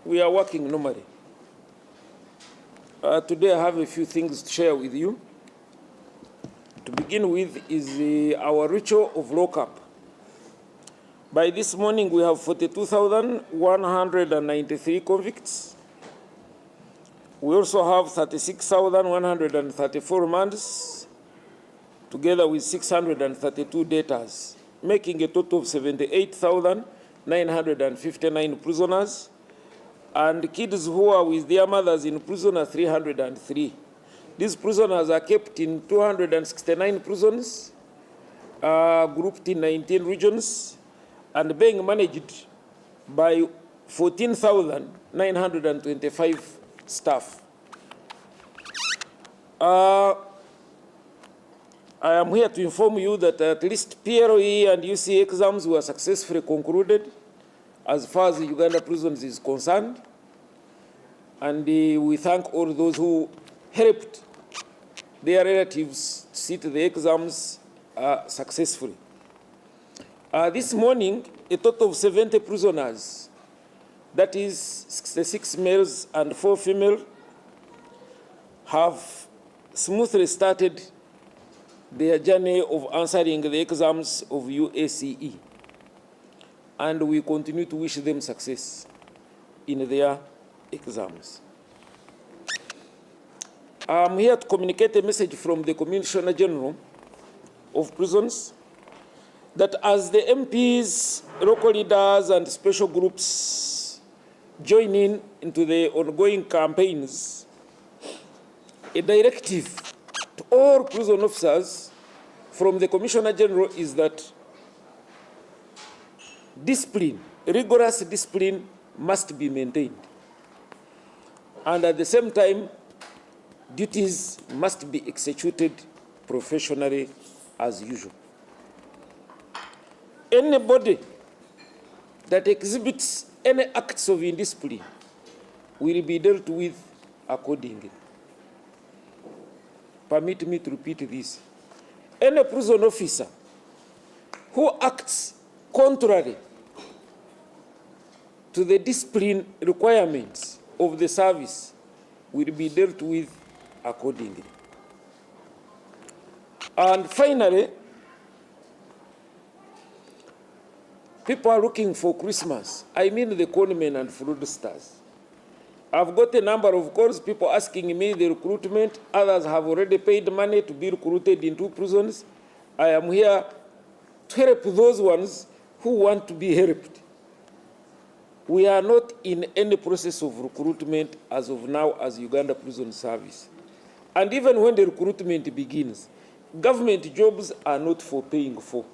we are working normally. Today I have a few things to share with you. To begin with is our ritual of lockup. By this morning we have 42,193 convicts. We also have 36,134 remands, together with 632 debtors, making a total of 78,959 prisoners, and kids who are with their mothers in prison are 303. These prisoners are kept in 269 prisons, grouped in 19 regions, and being managed by 14,925 staff. I am here to inform you that at least PLE and UC exams were successfully concluded as far as Uganda prisons is concerned. And we thank all those who helped their relatives to sit the exams successfully. This morning, a total of 70 prisoners, that is 66 males and 4 females, have smoothly started their journey of answering the exams of UACE. And we continue to wish them success in their exams. I'm here to communicate a message from the Commissioner General of Prisons that as the MPs, local leaders, and special groups join into the ongoing campaigns, a directive to all prison officers from the Commissioner General is that discipline, rigorous discipline, must be maintained. And at the same time, duties must be executed professionally as usual. Anybody that exhibits any acts of indiscipline will be dealt with accordingly. Permit me to repeat this. Any prison officer who acts contrary to the discipline requirements of the service will be dealt with accordingly. And finally, people are looking for Christmas. I mean the conmen and fraudsters. I've got a number of calls, people asking me the recruitment. Others have already paid money to be recruited into prisons. I am here to help those ones who want to be helped. We are not in any process of recruitment as of now as Uganda Prison Service. And even when the recruitment begins, government jobs are not for paying for.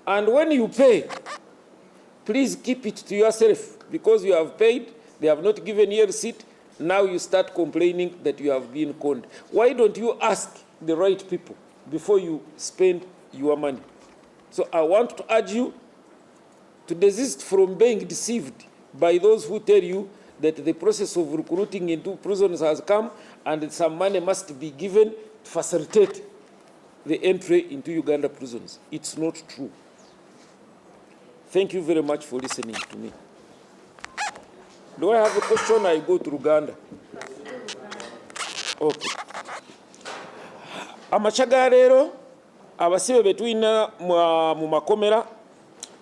And when you pay, please keep it to yourself, because you have paid, they have not given you a receipt, now you start complaining that you have been conned. Why don't you ask the right people before you spend your money? So I want to urge you to desist from being deceived by those who tell you that the process of recruiting into prisons has come and some money must be given to facilitate the entry into Uganda prisons. It's not true. Thank you very much for listening to me. Do I have a question? I go to Uganda. Okay. Amachaga rero abasibe betwina mu makomera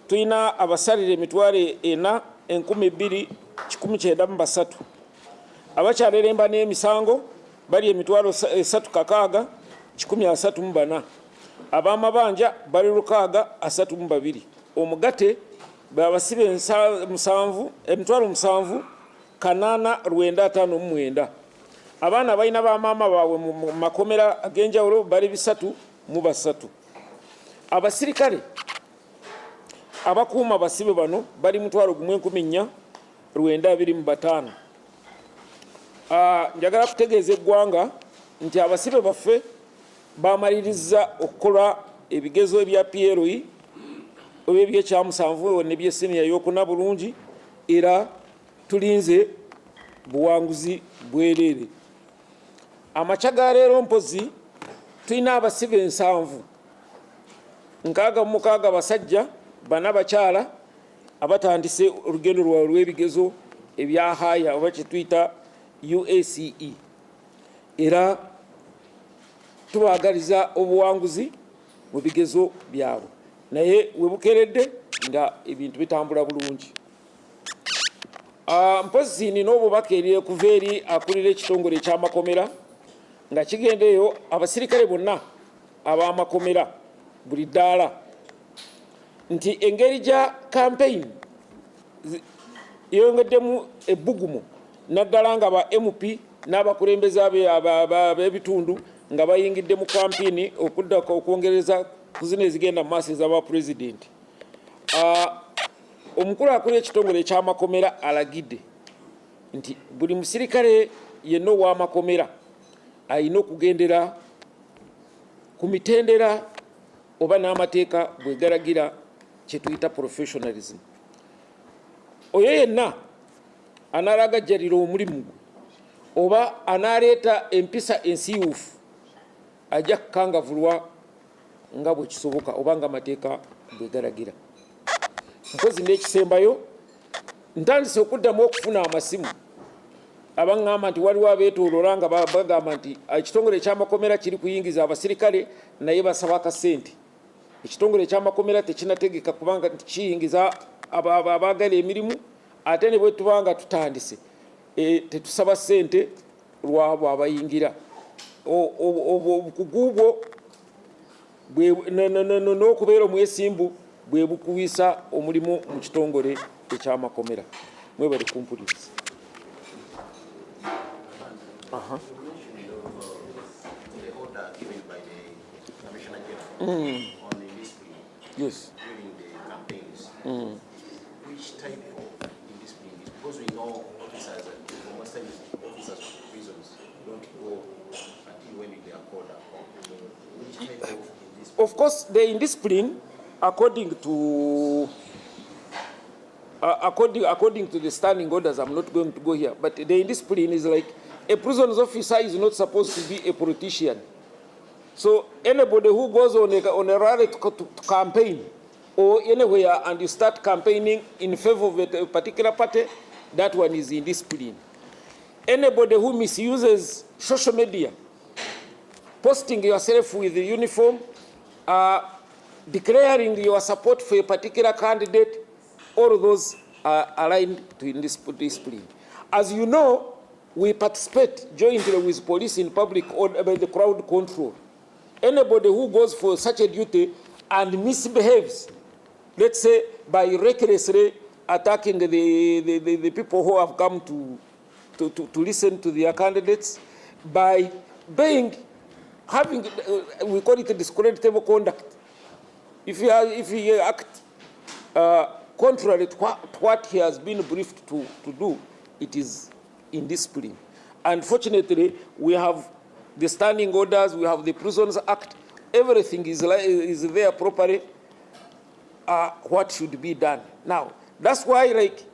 tuina abasalire emitwale 4,293 abakyaliremba n'emisango bali emitwalo 3,634 abamabanja bali 632 omugate babasibe emitwalo 7,859 abaana balina bamaama baabwe mu makomera ag'enjawulo bali 303 abasirikale abakuuma basibe bano bali 1,425 njagala kutegeeza eggwanga nti abasibe baffe bamaliriza okukola ebigezo ebya PLE ebyekyamusanvu ne by'esseniya y'okuna bulungi era tulinze buwanguzi bwereere. Amakya ga leero mpozi tulina abasibe 7, 66 basajja 4 bakyala abatandise olugendo lwabwe lw'ebigezo ebyahaya oba kyetuyita UACE era tubaagaliza obuwanguzi mu bigezo byabwe naye webukeredde nga ebintu bitambula bulungi. Mpozi nina obubaka kuva eri akulira ekitongole eky'amakomera nga kigendeyo abasirikale bonna ab'amakomera buli ddaala nti engeri gya campaign yongeddemu ebbugumu naddala nga ba MP n'abakulembeze ab'ebitundu nga bayingidde mu kampini okuddako okwongereza ku zino ezigenda mu maaso ez'aba pulezidenti. Omukulu akulira ekitongole eky'amakomera alagidde nti buli musirikale yenna ow'amakomera alina okugendera ku mitendera oba n'amateeka bwe galagira kye tuyita professionalism. Oyo yenna anaalagajjalira omulimu gwe oba anaaleeta empisa ensiiwuufu ajja kukangavulwa nga bwe kisoboka oba nga amateeka bwe galagira. Mpozi n'ekisembayo ntandise okuddamu okufuna amasimu abaŋŋamba nti waliwo abeetooloola nga bagamba nti ekitongole eky'amakomera kiri kuyingiza abasirikale naye basaba akasente. Ekitongole eky'amakomera tekinategeka kubanga kiyingiza abaagala emirimu ate ne bwe tuba nga tutandise tetusaba ssente lwabo abayingira. Obukugu bwo n'okubeera omwesimbu bwe bukuwisa omulimu mu kitongole eky'amakomera. Mwebale kumpuliriza. Yes. During the campaigns, which type of indiscipline? Because we know officers, most times officers of prisons don't go until when they are called upon. Which type of indiscipline? Of course, the indiscipline, according to the standing orders, I'm not going to go here, but the indiscipline is like a prisons officer is not supposed to be a politician. So anybody who goes on a rally to campaign or anywhere and you start campaigning in favor of a particular party, that one is indiscipline. Anybody who misuses social media, posting yourself with the uniform, declaring your support for a particular candidate, all of those are aligned to discipline. As you know, we participate jointly with police in public order by the crowd control. Anybody who goes for such a duty and misbehaves, let's say by recklessly attacking the people who have come to listen to their candidates, by having, we call it a discreditable conduct. If he act contrary to what he has been briefed to do, it is indiscipline. Unfortunately, we have the standing orders, we have the Prisons Act, everything is there properly, what should be done. Now, that's why like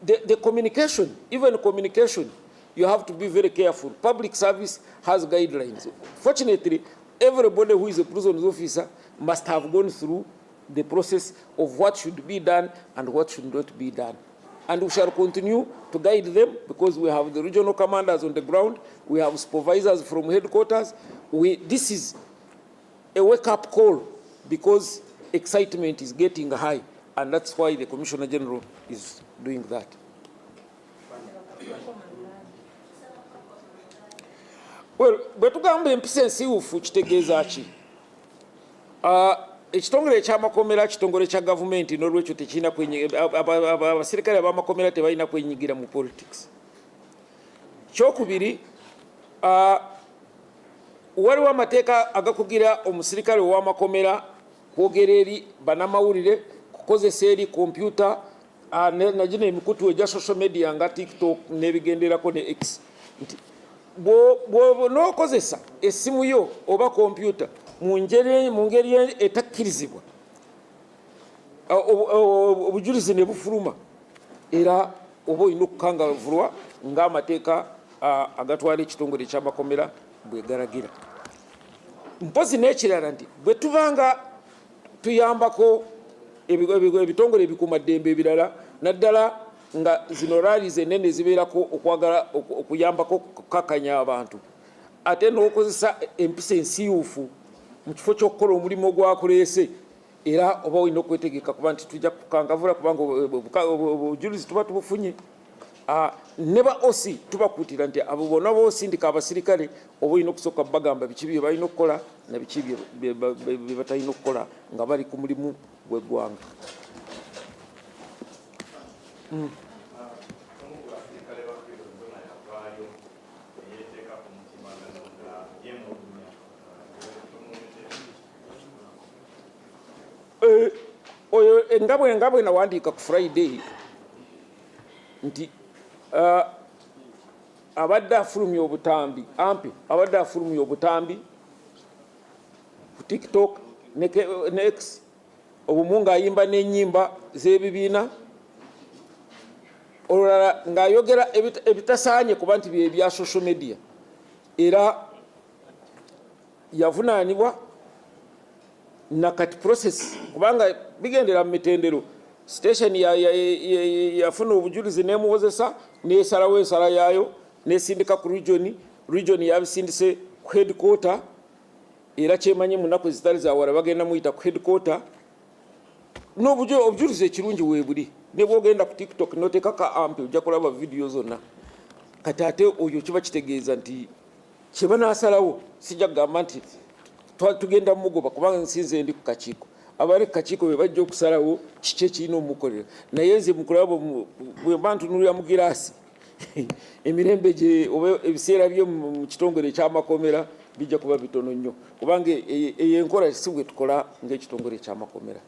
the communication, even communication, you have to be very careful. Public service has guidelines. Fortunately, everybody who is a prisons officer must have gone through the process of what should be done and what should not be done. And we shall continue to guide them because we have the regional commanders on the ground, we have supervisors from headquarters. This is a wake-up call because excitement is getting high, and that's why the Commissioner General is doing that. Well, bwe tugamba empisa ensiiwuufu kitegeeza ki? Ekitongole eky'amakomera kitongole kya gavumenti n'olwekyo tekirina abasirikale ab'amakomera tebalina kwenyigira mu politics. Kyokubiri, waliwo amateeka agakugira omusirikale ow'amakomera kwogera eri bannamawulire, kukozesa eri kompyuta nagino emikutu egya social media nga TikTok n'ebigenderako ne X. N'okozesa essimu yo oba kompyuta mu ngeri etakkirizibwa, obujulizi ne bufuluma, era oba olina okukangavulwa ng'amateeka agatwala ekitongole eky'amakomera bwe galagira. Mpozi n'ekirala nti bwe tubanga tuyambako ebitongole ebikuumaddembe ebirala, naddala nga zino rallies enene zibeerako okwagala okuyambako okukakanya abantu ate n'okozesa empisa ensiiwufu mu kifo ky'okukola omulimu ogwakuleese era oba olina okwetegeka kuba nti tujja kukangavula kubanga obujulizi tuba tubufunye. Ne ba osi tubakuutira nti abo bonna boosindika abasirikale oba olina okusooka bagamba biki bye balina okukola na biki bye batalina okukola nga bali ku mulimu gw'eggwanga. Oyo nga bwe nawandiika ku Friday nti abadde afulumya obutambi abadde afulumya obutambi ku TikTok ne X obumu ng'ayimba n'ennyimba z'ebibiina olulala ng'ayogera ebitasaanye kuba nti bye bya social media era yavunaanibwa na kati process kubanga bigendera mu mitendero station yafuna obujulizi nemuwozesa nesalawo ensala yaayo nesindika ku region yabisindise ku headquarter era kyemanye mu nnaku ezitali zawala bagenda muyita ku headquarter n'obujulizi ekirungi weebuli ne bwogenda ku TikTok noteekaka ampi ojja kulaba vidiyo zonna kati ate oyo kiba kitegeeza nti kye banaasalawo sijja kugamba nti tugenda mugoba kubanga nsinze ndi ku kakiiko abali ku kakiiko bwe bajja okusalawo kiki ekirina omukolera naye nze mukulaba bwe mba ntunuulira mu giraasi emirembe gye oba ebiseera bye mu kitongole ekyamakomera bijja kuba bitono nnyo kubanga eyo enkola si bwe tukola ng'ekitongole ekyamakomera.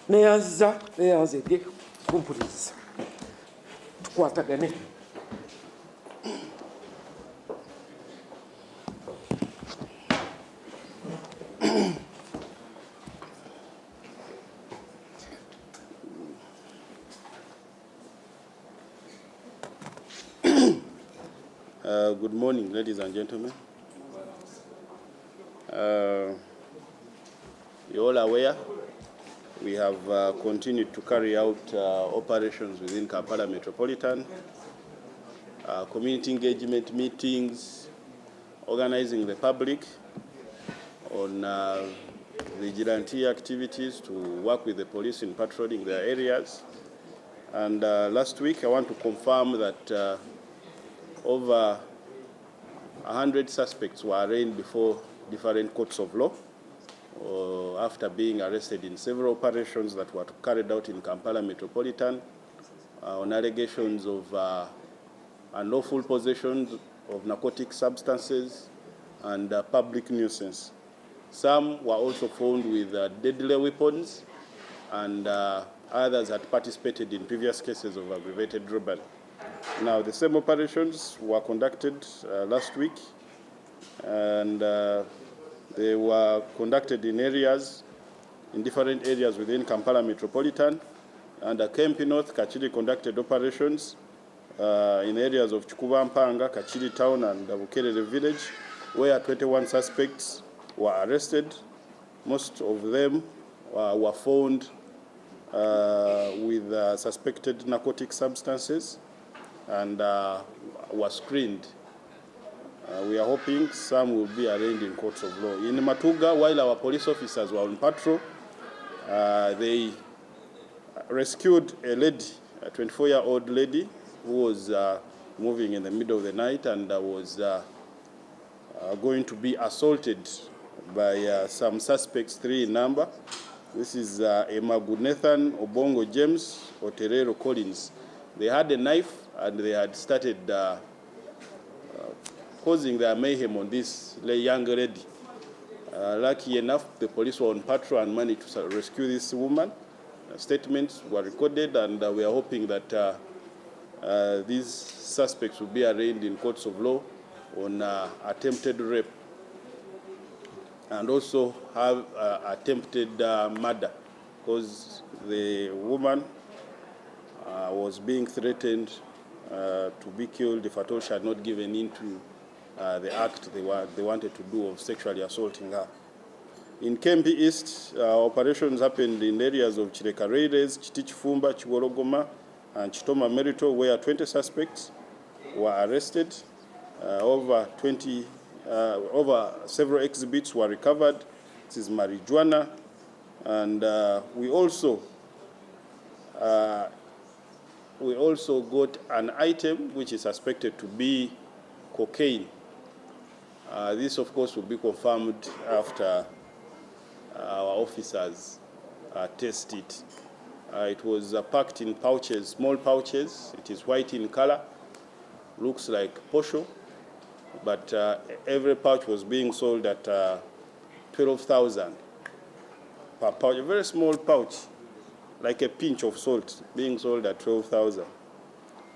neyanze dde kumpuliriza tukwatagane. Good morning, ladies and gentlemen. You're all aware we have continued to carry out operations within Kampala Metropolitan, community engagement meetings, organizing the public on vigilante activities to work with the police in patrolling their areas. And last week I want to confirm that over 100 suspects were arraigned before different courts of law after being arrested in several operations that were carried out in Kampala Metropolitan on allegations of unlawful possession of narcotic substances and public nuisance. Some were also found with deadly weapons, and others had participated in previous cases of aggravated robbery. Now, the same operations were conducted last week, and they were conducted in different areas within Kampala Metropolitan. And Kempi North, Kachiri conducted operations in areas of Chikuba Mpanga, Kachiri Town, and Bukerere Village, where 21 suspects were arrested. Most of them were found with suspected narcotic substances and were screened. We are hoping some will be arraigned in courts of law. In Matuga, while our police officers were on patrol, they rescued a lady, a 24-year-old lady, who was moving in the middle of the night and was going to be assaulted by some suspects, 3 in number. This is Emagu Nathan, Obongo James, Oterero Collins. They had a knife and they had started causing their mayhem on this young lady. Lucky enough, the police were on patrol and managed to rescue this woman. Statements were recorded, and we are hoping that these suspects will be arraigned in courts of law on attempted rape and also have attempted murder, because the woman was being threatened to be killed if at all she had not given in to the act they wanted to do of sexually assaulting her. In Kempi East, operations happened in areas of Chirekareres, Chitichifumba, Chiwologoma, and Chitoma Merito, where 20 suspects were arrested. Over several exhibits were recovered. This is marijuana, and we also got an item which is suspected to be cocaine. This, of course, will be confirmed after our officers test it. It was packed in pouches, small pouches. It is white in color, looks like posho, but every pouch was being sold at 12,000 per pouch. A very small pouch, like a pinch of salt, being sold at 12,000.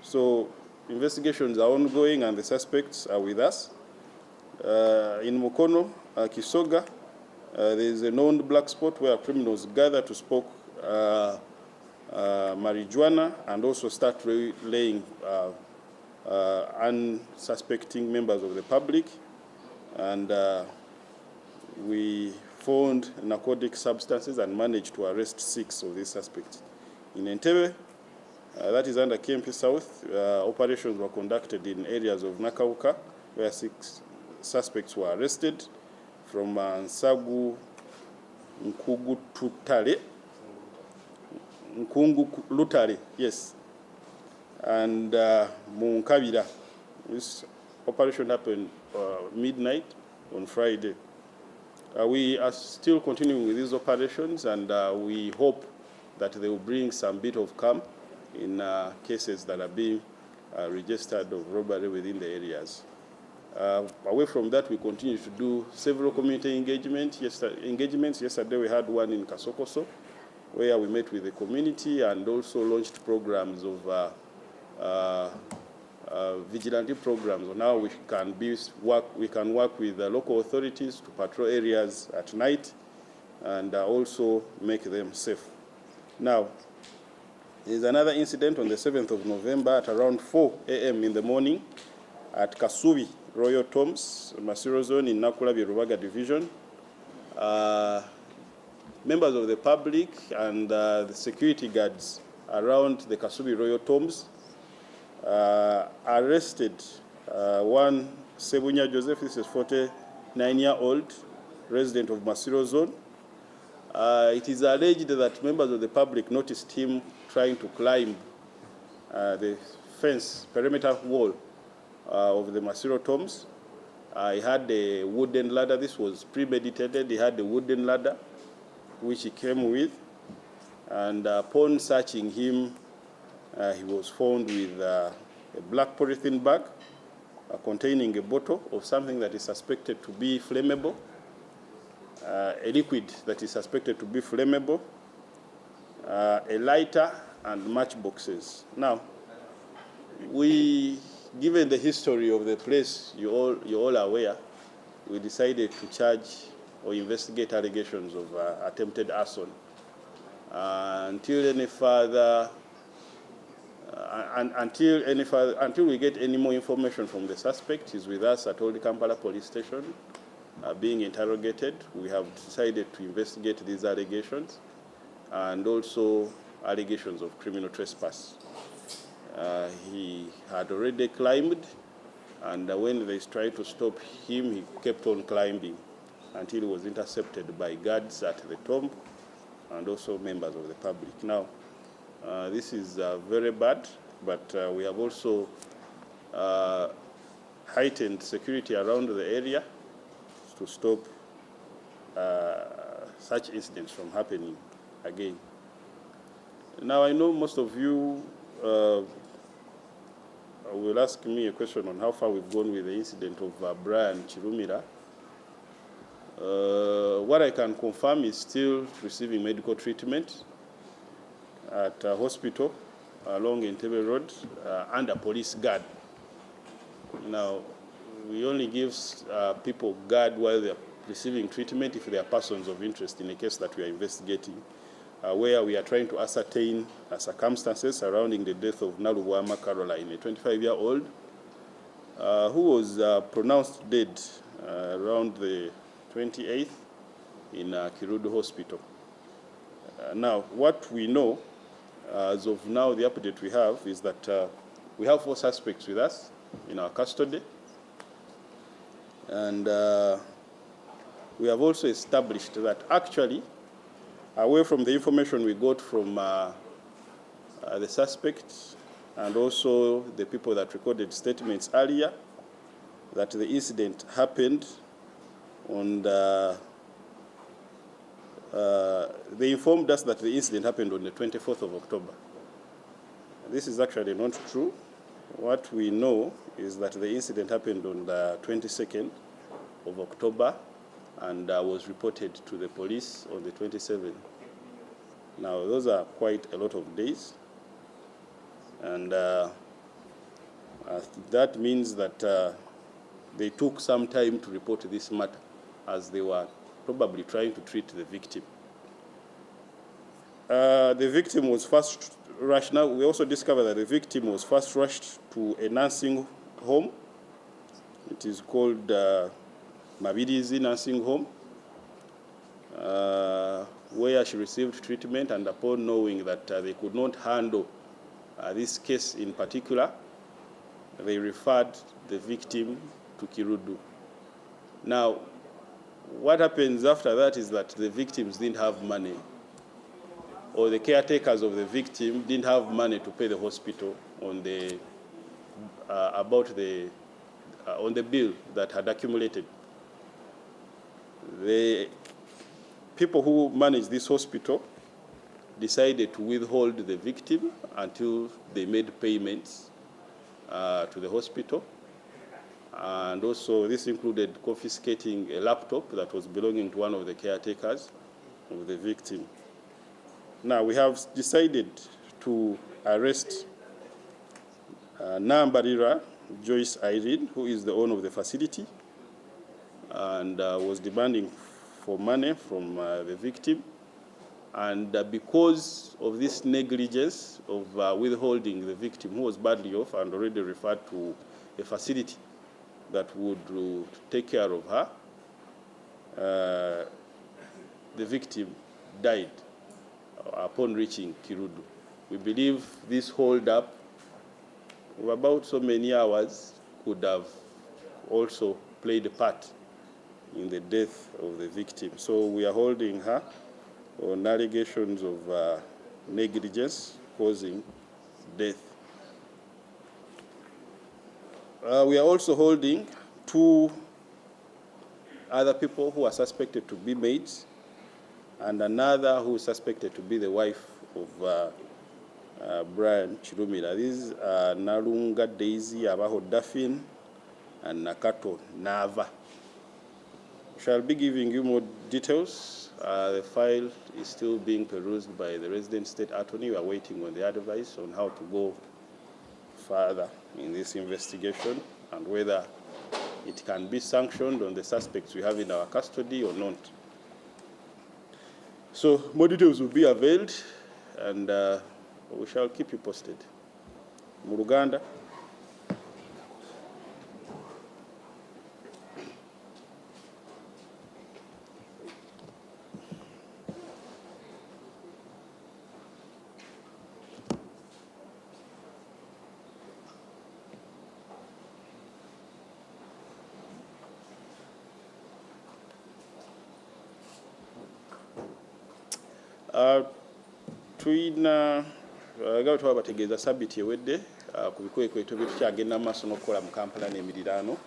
So investigations are ongoing and the suspects are with us. In Mukono, Kisoga, there is a known black spot where criminals gather to smoke marijuana and also start laying unsuspecting members of the public. And we found narcotic substances and managed to arrest 6 of these suspects. In Entebbe, that is under KMP South, operations were conducted in areas of Nakauka, where 6 suspects were arrested from Nsagu Nkungulutale, yes, and Munkabira. This operation happened midnight on Friday. We are still continuing with these operations, and we hope that they will bring some bit of calm in cases that are being registered of robbery within the areas. Away from that, we continue to do several community engagements. Yesterday we had one in Kasokoso, where we met with the community and also launched programs of vigilante programs. Now we can work with the local authorities to patrol areas at night and also make them safe. Now, there is another incident on the 7th of November at around 4 a.m. in the morning at Kasubi Royal Tombs, Masiro Zone in Nakulabi Rubaga Division. Members of the public and the security guards around the Kasubi Royal Tombs arrested one Sebunya Joseph. This is 49-year-old resident of Masiro Zone. It is alleged that members of the public noticed him trying to climb the fence perimeter wall of the Masiro Tombs. He had a wooden ladder. This was premeditated. He had a wooden ladder which he came with, and upon searching him, he was found with a black polythene bag containing a bottle of something that is suspected to be flammable, a liquid that is suspected to be flammable, a lighter, and matchboxes. Now, given the history of the place, you're all aware, we decided to charge or investigate allegations of attempted arson. Until we get any more information from the suspect, he's with us at Old Kampala Police Station, being interrogated. We have decided to investigate these allegations and also allegations of criminal trespass. He had already climbed, and when they tried to stop him, he kept on climbing until he was intercepted by guards at the tomb and also members of the public. Now, this is very bad, but we have also heightened security around the area to stop such incidents from happening again. Now, I know most of you will ask me a question on how far we've gone with the incident of Brian Chirumira. What I can confirm is still receiving medical treatment at a hospital along Entebbe Road under police guard. Now, we only give people guard while they're receiving treatment if they are persons of interest in a case that we are investigating, where we are trying to ascertain circumstances surrounding the death of Naluwama Caroline, a 25-year-old who was pronounced dead around the 28th in Kirudu Hospital. Now, what we know, as of now, the update we have is that we have 4 suspects with us in our custody. And we have also established that actually, away from the information we got from the suspects and also the people that recorded statements earlier, that the incident happened on they informed us that the incident happened on the 24th of October. This is actually not true. What we know is that the incident happened on the 22nd of October and was reported to the police on the 27th. Now, those are quite a lot of days. And that means that they took some time to report this matter as they were probably trying to treat the victim. The victim was first rushed. Now, we also discovered that the victim was first rushed to a nursing home. It is called Mabirizi Nursing Home, where she received treatment, and upon knowing that they could not handle this case in particular, they referred the victim to Kirudu. Now, what happens after that is that the victims didn't have money, or the caretakers of the victim didn't have money to pay the hospital on the on the bill that had accumulated. The people who managed this hospital decided to withhold the victim until they made payments to the hospital. And also this included confiscating a laptop that was belonging to one of the caretakers of the victim. Now, we have decided to arrest Nambarira Joyce Irene, who is the owner of the facility, and was demanding for money from the victim. And because of this negligence of withholding the victim, who was badly off and already referred to a facility that would take care of her, the victim died upon reaching Kirudu. We believe this hold up of about so many hours could have also played a part in the death of the victim. So we are holding her on allegations of negligence causing death. We are also holding 2 other people who are suspected to be maids, and another who is suspected to be the wife of Brian Chirumira. These are Nalunga Daisy Abaho Daffin and Nakato Nava. We shall be giving you more details. The file is still being perused by the resident state attorney. We are waiting on the advice on how to go further in this investigation and whether it can be sanctioned on the suspects we have in our custody or not. So more details will be availed, and we shall keep you posted. Muruganda. Tulina nga twabategeeza sabiti ewedde ku bikwekweto bye tukyagenda mu maaso n'okukola mu Kampala n'emiriraano,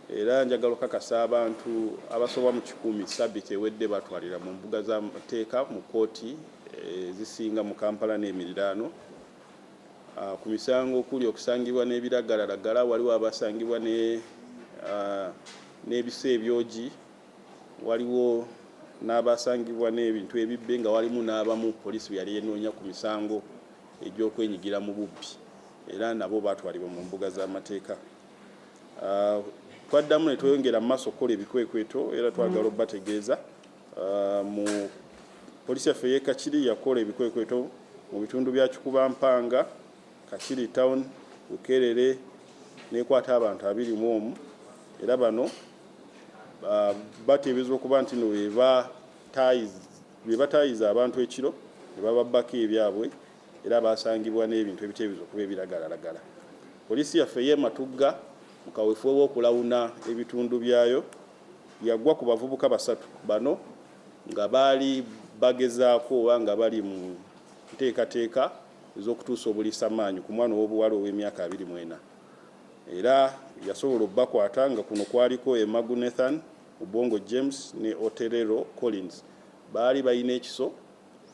era njagala okakasa abantu abasoba mu 100 sabiti ewedde batwalira mu mbuga z'amateeka mu kooti ezisinga mu Kampala n'emiriraano ku misango okuli okusangibwa n'ebiragalalagala. Waliwo abasangibwa n'ebisa ebyogi, waliwo n'abasangibwa n'ebintu ebibbe, nga walimu n'abamu poliisi yali enoonya ku misango egy'okwenyigira mu bubbi, era nabo batwalibwa mu mbuga z'amateeka. Twaddamu ne tweyongera mu maaso okukola ebikwekweto, era twagala obbategeeza mu poliisi yaffe y'e Kakiri yakola ebikwekweto mu bitundu bya Kikubampanga, Kakiri town, Bukerere, n'ekwata abantu 21, era bano bateebereza okuba nti no batayiza abantu ekiro ne bababbako ebyabwe era basangibwa n'ebintu ebiteebereza okuba ebiragalalagala. Poliisi yaffe y'ematugga mu kaweefube w'okulawuna ebitundu byayo yagwa ku bavubuka 3 bano nga baali bagezaako oba nga bali mu nteekateeka ez'okutuusa obuliisamaanyi ku mwana ow'obuwala ow'emyaka 24 era yasobola obbakwata nga kuno kwaliko Naguru Nathan, Ubongo James ne Oterero Collins. Baali balina ekiso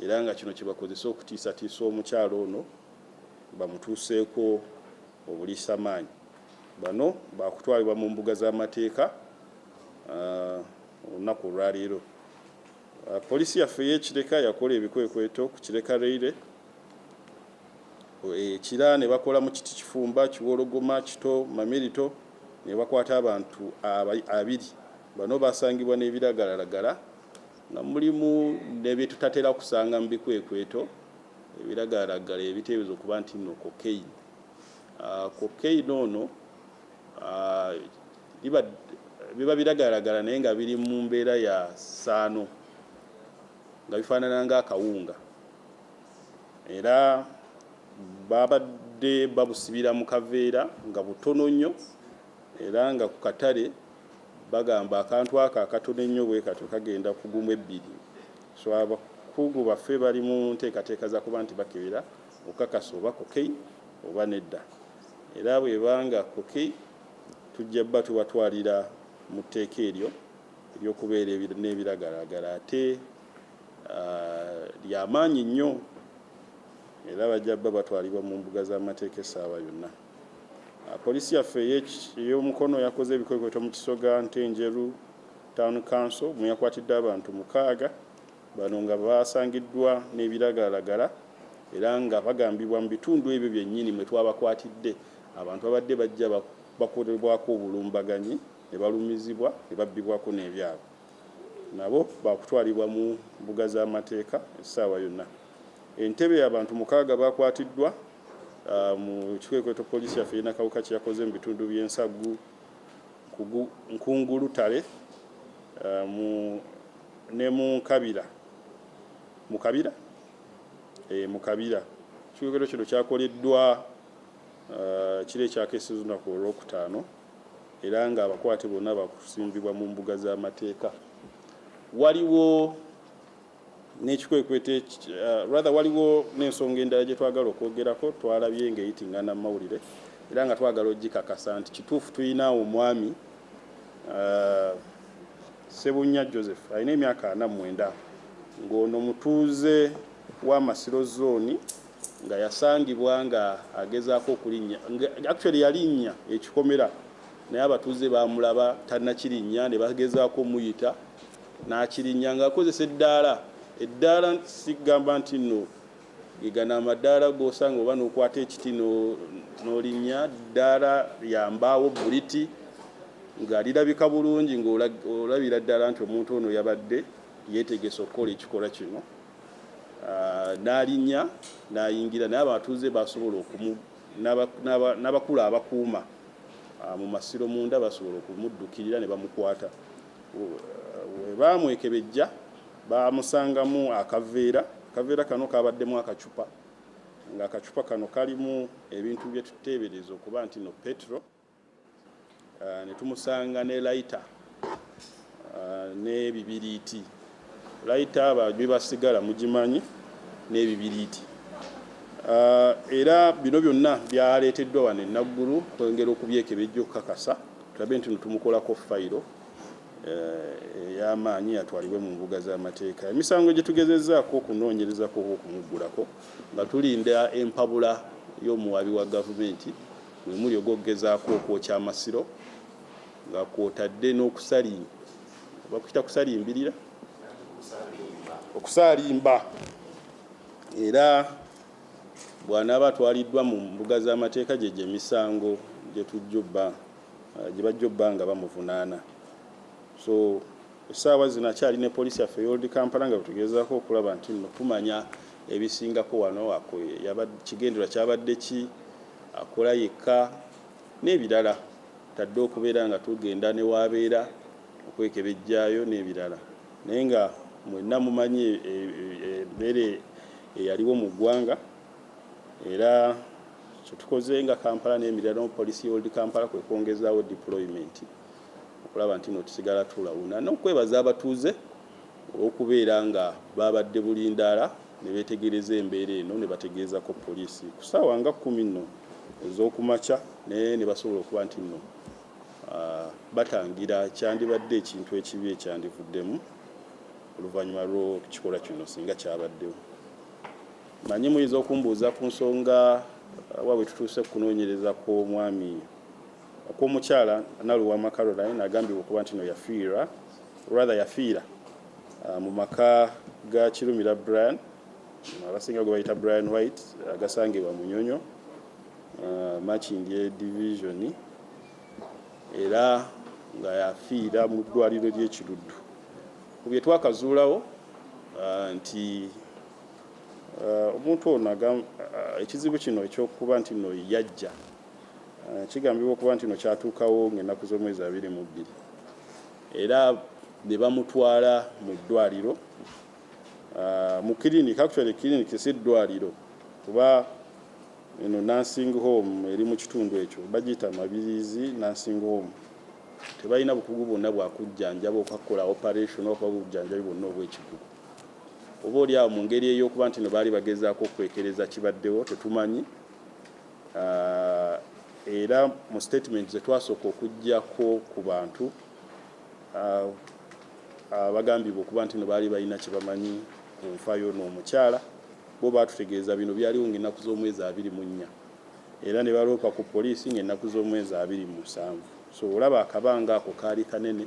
era nga kino kibakozesa okutiisatiisa omukyalo ono bamutuuseeko obuliisamaanyi. Bano bakutwalibwa mu mbuga z'amateeka olunaku olwaleero. Poliisi yaffe y'ekireka yakola ebikwekweto ku kireka Leire ekira ne bakola mu kiti Kifumba, Kiwologoma, Kito, Mamirito ne bakwata abantu 2. Bano basangibwa n'ebiragalalagala nga mulimu ne bye tutatera kusanga mu bikwekweto ebiragalalagala ebiteebereza okuba nti nno cocaine. Cocaine ono biba biragalalagala naye nga biri mu mbeera ya ssaano nga bifaanana ng'akawunga era babadde babusibira mu kaveera nga butono nnyo era nga ku katale bagamba akantu ako akatono ennyo bwe katyo kagenda kugumu 2. So abakugu baffe bali mu nteekateeka za kuba nti bakebera okakasa oba cocaine oba nedda. Era bwebanga cocaine tujja bba tubatwalira mu tteeka eryo ery'okubeera n'ebiragalalagala ate lyamaanyi nnyo era bajja bba batwalibwa mu mbuga z'amateeka essaawa yonna. Poliisi yaffe ey'omukono yakoze ebikwekweto mu Kisoga, Ntenjeru Town Council mwe yakwatidde abantu 6 bano nga basangiddwa n'ebiragalalagala era nga bagambibwa mu bitundu ebyo byennyini mwe twabakwatidde abantu babadde bajja bakolebwako obulumbaganyi ne balumizibwa ne babbibwako n'ebyabwe. Nabo bakutwalibwa mu mbuga z'amateeka essaawa yonna. Entebe y'abantu 6 bakwatiddwa mu kikwekweto poliisi yaffe erina kawuka kye yakoze mu bitundu by'Ensagu, Nkungulutale ne mu Kabira. Mu Kabira. Kikwekweto kino kyakoleddwa kiro ekyakeeseza olunaku olw'okutaano era nga abakwate bonna bakusimbibwa mu mbuga z'amateeka. Waliwo n'ekikwekweto waliwo n'ensonga endala gye twagala okwogerako twalabye ng'eyitingana mu mawulire era nga twagala ogikakasa nti kituufu tulinawo omwami Ssebunya Joseph alina emyaka 49 ng'ono mutuuze wa Masiro zooni nga yasangibwa nga agezaako okulinnya actually yalinnya ekikomera naye abatuuze baamulaba tannakirinnya ne bagezaako muyita n'akirinya ng'akozesa eddaala sigamba nti nno gegana amadaala g'osanga oba n'okwata ekiti n'olinnya ddaala yambaawo buliti nga lirabika bulungi ng'olabira ddala nti omuntu ono yabadde yeetegesa okukola ekikolwa kino. N'alinnya n'ayingira naye abatuuze basobola n'abakulu abakuuma mu Masiro munda basobola okumuddukirira ne bamukwata. We baamwekebejja bamusangamu akaveera kano kabaddemu akacupa ng'akacupa kano kalimu ebintu bye tuteebereza okuba nti no petro ne tumusanga ne layita n'ebibiriiti. Layita abajwi basigala mugimanyi n'ebibiriiti. Era bino byonna byaleeteddwa wano e Naguru kwongera okubyekebejja okukakasa tulabe nti tumukolako fayiro ey'amaanyi atwalibwe mu mbuga z'amateeka. Emisango gye tugezezzaako okunoonyerezako okumuggulako nga tulinda empabula y'omuwabi wa gavumenti mwe muli ogw'okugezaako okwokya Amasiro nga kwotadde n'okusalimba bakuyita kusalimbirira okusalimba era bw'anaaba atwaliddwa mu mbuga z'amateeka gye emisango gye bajja obba nga bamuvunaana. So essaawa zino akyali ne poliisi yaffe y'Old Kampala nga bwetugezaako okulaba nti nno tumanya ebisingako wano kigendererwa kyabadde ki akola yekka n'ebirala tadde okubeera nga tugenda ne waabeera okwekebejjaayo n'ebirala naye nga mwenna mumanyi emmere eyaliwo mu ggwanga era kyetukoze nga Kampala n'emirala mu poliisi y'Old Kampala kwe kwongezaawo deployment okulaba nti no tusigala tulawuna n'okwebaza abatuuze okubeera nga babadde bulindaala ne beetegereza embeera eno ne bategeezako poliisi ku ssaawa nga 10 nno ez'okumakya naye ne basobola okuba nti nno batangira kyandibadde ekintu ekibi ekyandivuddemu oluvannyuma lw'ekikolwa kino singa kyabaddewo. Manyi muyinza okumbuuza ku nsonga wabwe tutuuse kunoonyereza kw'omwami kw'omukyala Naluwama Caroline agambibwa okuba nti no yafiira mu maka ga Kirumira Brian abasinga gwe bayita Brian White agasangibwa mu Nyonyo Makindye division era nga yafiira mu ddwaliro ly'Ekiruddu. Ku bye twakazuulawo nti omuntu ono ekizibu kino ekyokuba nti no yajja kigambibwa okuba nti no kyatuukawo ng'ennaku z'omwezi 22 era ne bamutwala mu ddwaliro mu clinic, actually clinic si ddwaliro kuba eno nursing home eri mu kitundu ekyo bagiyita Mabirizi nursing home. Tebalina bukugu bwonna bwakujjanjaba okakola operation oba obujjanjabi bwonna obw'ekikugu. Oba oli awo mu ngeri ey'okuba nti no baali bagezaako okwekereza kibaddewo tetumanyi. Era mu statement ze twasooka okuggyako ku bantu abagambibwa okuba nti no baali balina kye bamanyi ku nfa y'ono omukyala bo baatutegeeza bino byaliwo ng'ennaku z'omwezi 24 era ne baloopa ku poliisi ng'ennaku z'omwezi 27. So olaba akabanga ako kaali kanene.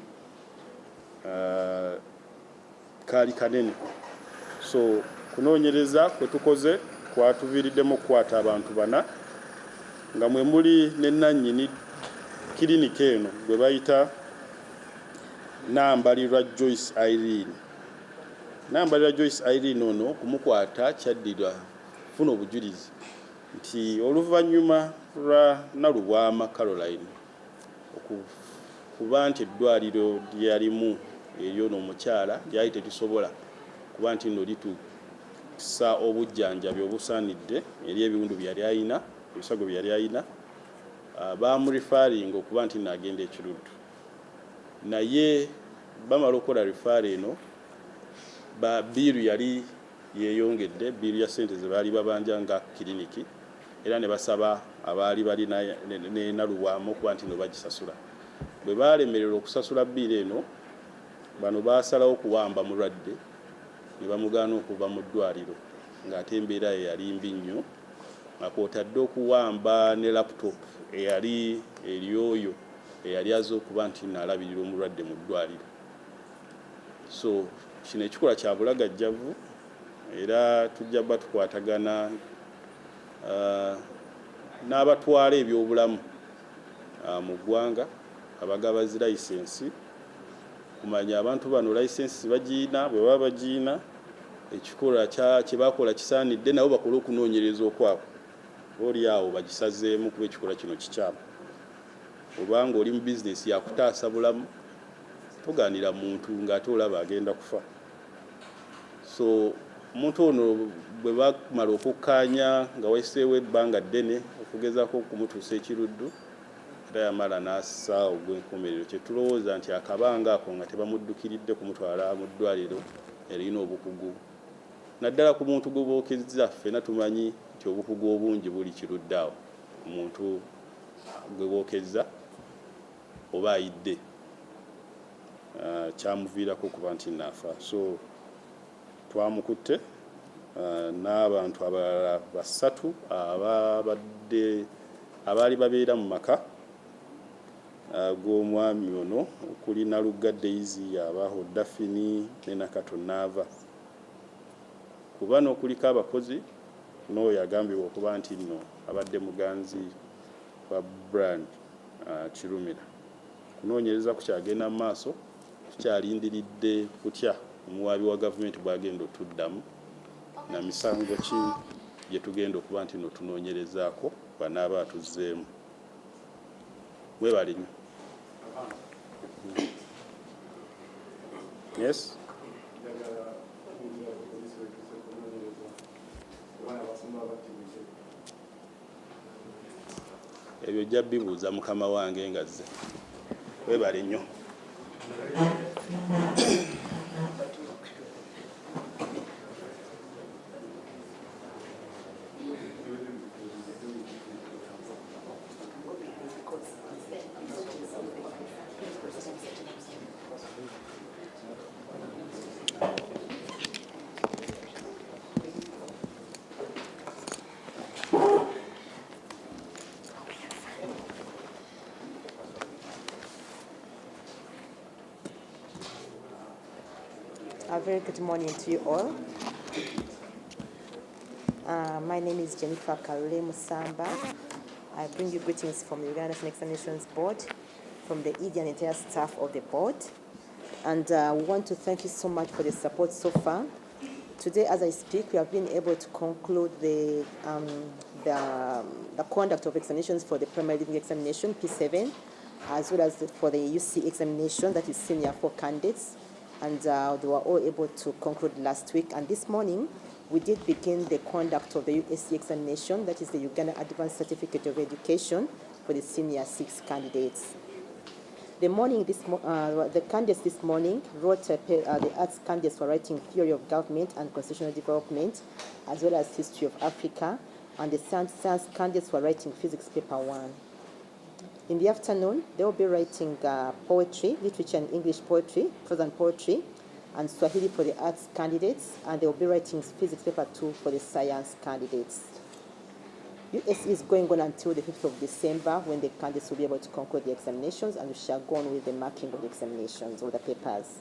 So kunoonyereza kwe tukoze kwatuviiriddemu okukwata abantu 4 nga mwe muli ne nannyini kilinika eno gwe bayita Nambalirwa Joyce Irene. Nambalirwa Joyce Irene ono kumukwata kyaddirwa funa obujulizi nti oluvannyuma lwa Naluwama Caroline kuba nti eddwaliro lyalimu eryono omukyala lyali tetusobola kuba nti no litusa obujjanjabi obusaanidde eri ebiwundu byali alina ebisago byali alina bamurifaringa okuba nti nagenda Ekiruddu naye bamala okukola rifaara eno biiru yali yeeyongedde biiru ya ssente ze baali babanja nga kiriniki era ne basaba abaali bali ne Naluwama okuba nti no bagisasula. Bwe baalemererwa okusasula biiru eno bano baasalawo okuwamba mulwadde ne bamugaana okuva mu ddwaliro ng'ate embeera ye yali mbi nnyo akootadde okuwamba ne laptop eyali eri oyo eyali aza okuba nti naalabirira omulwadde mu ddwaliro. So kino ekikola kya bulagajjavu era tujja kuba tukwatagana n'abatwala ebyobulamu mu ggwanga abagaba zi layisensi kumanya abantu bano layisensi bagiyina bwe baba bagiyina ekikola kye bakola kisaanidde nabo bakole okunoonyereza okwabo oli awo bagisazeemu kuba ekikola kino kikyamu. Obanga oli mu bizinesi yakutaasa bulamu togaanira muntu ng'ate olaba agenda kufa. So omuntu ono bwe bamala okukkaanya nga wayiseewo ebbanga ddene okugezaako okumutuusa Ekiruddu era yamala n'assa ogw'enkomerero kyetulowooza nti akabanga ako nga tebamuddukiridde kumutwala mu ddwaliro erina obukugu naddala ku muntu gwe bookezza ffena tumanyi nti obukugu obungi buli Kiruddu awo omuntu gwe bookezza oba ayidde kyamuviirako okuba nti naafa. So twamukutte n'abantu abalala 3 abaali babeera mu maka g'omwami ono okuli Nalugga Daisy abaho Daphne ne Nakato Nava. Ku bano kuliko abakozi n'oyo agambibwa okuba nti nno abadde muganzi wa Brian Kirumira. Kunoonyereza kukyagenda mu maaso tukyalindiridde kutya omuwaabi wa gavumenti bw'agenda otuddamu na misango ki gye tugenda okuba nti no tunoonyerezaako banaaba atuzzeemu. Mwebale nnyo. Yes. Ebyo jja bibuuza mukama wange nga zze. Weebale nnyo. A very good morning to you all. My name is Jennifer Kalule Musamba. I bring you greetings from the Uganda National Examinations Board, from the ED and entire staff of the board. And we want to thank you so much for the support so far. Today, as I speak, we have been able to conclude the conduct of examinations for the primary leaving examination, P7, as well as for the UC examination, that is senior 4 candidates. And they were all able to conclude last week. And this morning, we did begin the conduct of the USC examination, that is the Uganda Advanced Certificate of Education, for the senior 6 candidates. The candidates this morning wrote, the arts candidates were writing Theory of Government and Constitutional Development, as well as History of Africa, and the science candidates were writing Physics Paper 1. In the afternoon, they will be writing poetry, literature and English poetry, prose and poetry, and Swahili for the arts candidates, and they will be writing Physics Paper 2 for the science candidates. USE is going on until the 5th of December, when the candidates will be able to conclude the examinations, and we shall go on with the marking of the examinations, of the papers.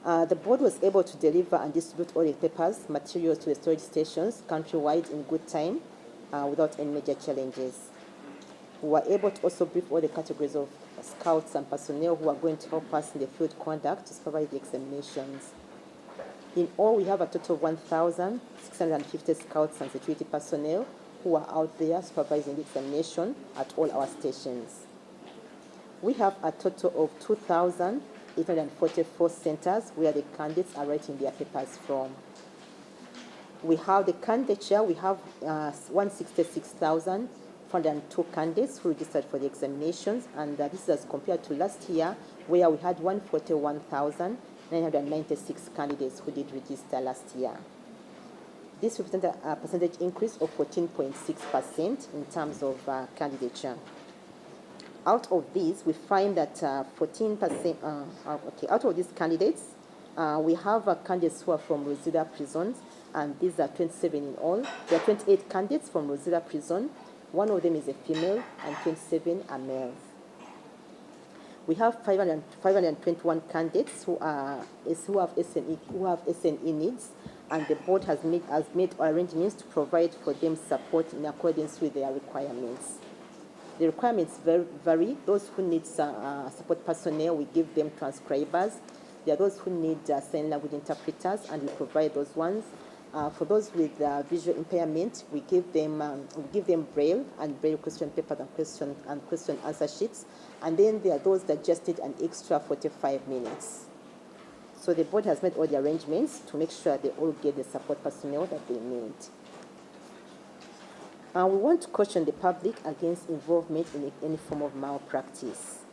The board was able to deliver and distribute all the papers, materials to the storage stations countrywide in good time, without any major challenges. We were able to also brief all the categories of scouts and personnel who are going to help us in the field conduct to supervise the examinations. In all, we have a total of 1,650 scouts and security personnel who are out there supervising the examination at all our stations. We have a total of 2,844 centers where the candidates are writing their papers from. We have the candidature, we have 166,402 candidates who registered for the examinations, and this is as compared to last year, where we had 141,996 candidates who did register last year. This represents a percentage increase of 14.6% in terms of candidature. Out of these, we find that 14%, out of these candidates, we have candidates who are from Rosida prisons, and these are 27 in all. There are 28 candidates from Rosida prison. One of them is a female, and 27 are males. We have 521 candidates who have SNE needs, and the board has made arrangements to provide for them support in accordance with their requirements. The requirements vary. Those who need support personnel, we give them transcribers. There are those who need sign language interpreters, and we provide those ones. For those with visual impairment, we give them braille and braille question papers and question answer sheets. And then there are those that just need an extra 45 minutes. So the board has made all the arrangements to make sure they all get the support personnel that they need. We want to caution the public against involvement in any form of malpractice.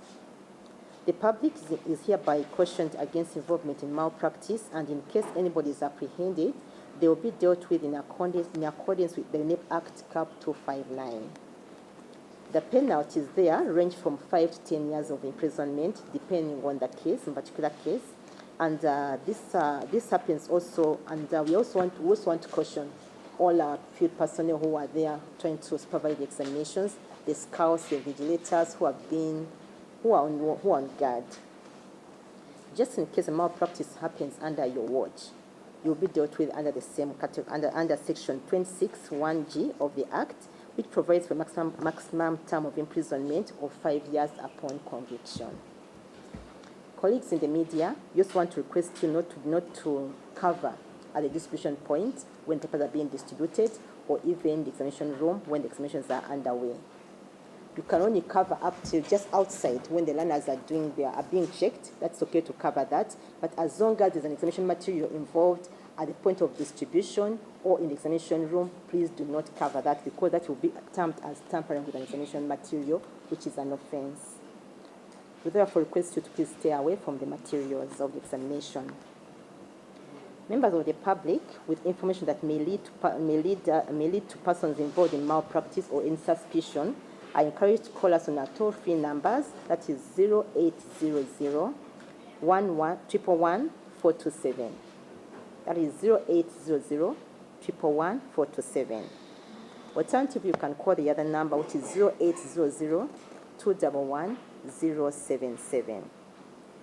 The public is hereby cautioned against involvement in malpractice, and in case anybody is apprehended, they will be dealt with in accordance with the NEP Act Cap 259. The penalties there range from 5 to 10 years of imprisonment, depending on the case, in particular case. And this happens also, and we also want to caution all our field personnel who are there trying to supervise the examinations, the scouts, the vigilators who are on guard. Just in case a malpractice happens under your watch, you'll be dealt with under the same category, under Section 26(1)(g) of the Act, which provides for maximum term of imprisonment of 5 years upon conviction. Colleagues in the media, we just want to request you not to cover at the distribution point when papers are being distributed, or even the examination room when the examinations are underway. You can only cover up to just outside when the learners are being checked. That's okay to cover that. But as long as there's an examination material involved at the point of distribution or in the examination room, please do not cover that, because that will be termed as tampering with an examination material, which is an offense. We therefore request you to please stay away from the materials of the examination. Members of the public with information that may lead to persons involved in malpractice or in suspicion are encouraged to call us on our toll-free numbers, that is 0800 111 427. That is 0800 111 427. Alternatively, you can call the other number, which is 0800 211 077.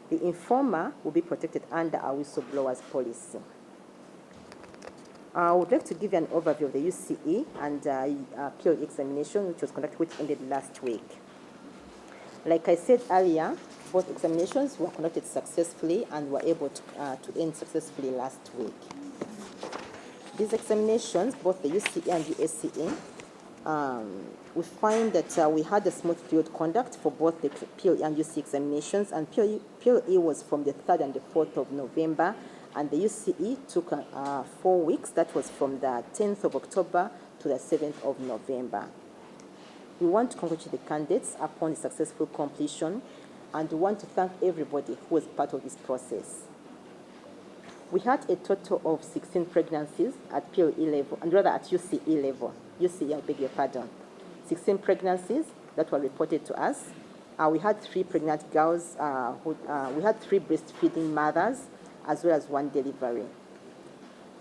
The informer will be protected under our whistleblowers policy. I would like to give you an overview of the UCE and POE examination, which was conducted, which ended last week. Like I said earlier, both examinations were conducted successfully and were able to end successfully last week. These examinations, both the UCE and USCE, we find that we had a smooth field conduct for both the POE and UCE examinations, and POE was from the 3rd and the 4th of November, and the UCE took 4 weeks. That was from the 10th of October to the 7th of November. We want to congratulate the candidates upon the successful completion, and we want to thank everybody who was part of this process. We had a total of 16 pregnancies at POE level, and rather at UCE level. UCE, I beg your pardon. 16 pregnancies that were reported to us. We had 3 pregnant girls, we had 3 breastfeeding mothers, as well as 1 delivery.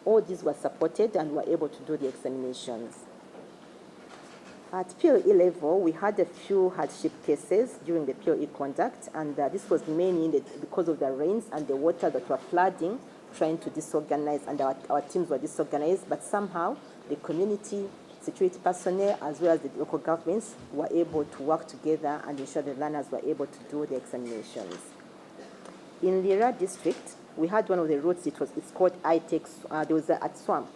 All these were supported and were able to do the examinations. At POE level, we had a few hardship cases during the POE conduct, and this was mainly because of the rains and the water that were flooding, trying to disorganize, and our teams were disorganized, but somehow the community, security personnel, as well as the local governments were able to work together and ensure the learners were able to do the examinations. In Lira district, we had one of the roads, it's called there was at Swamp,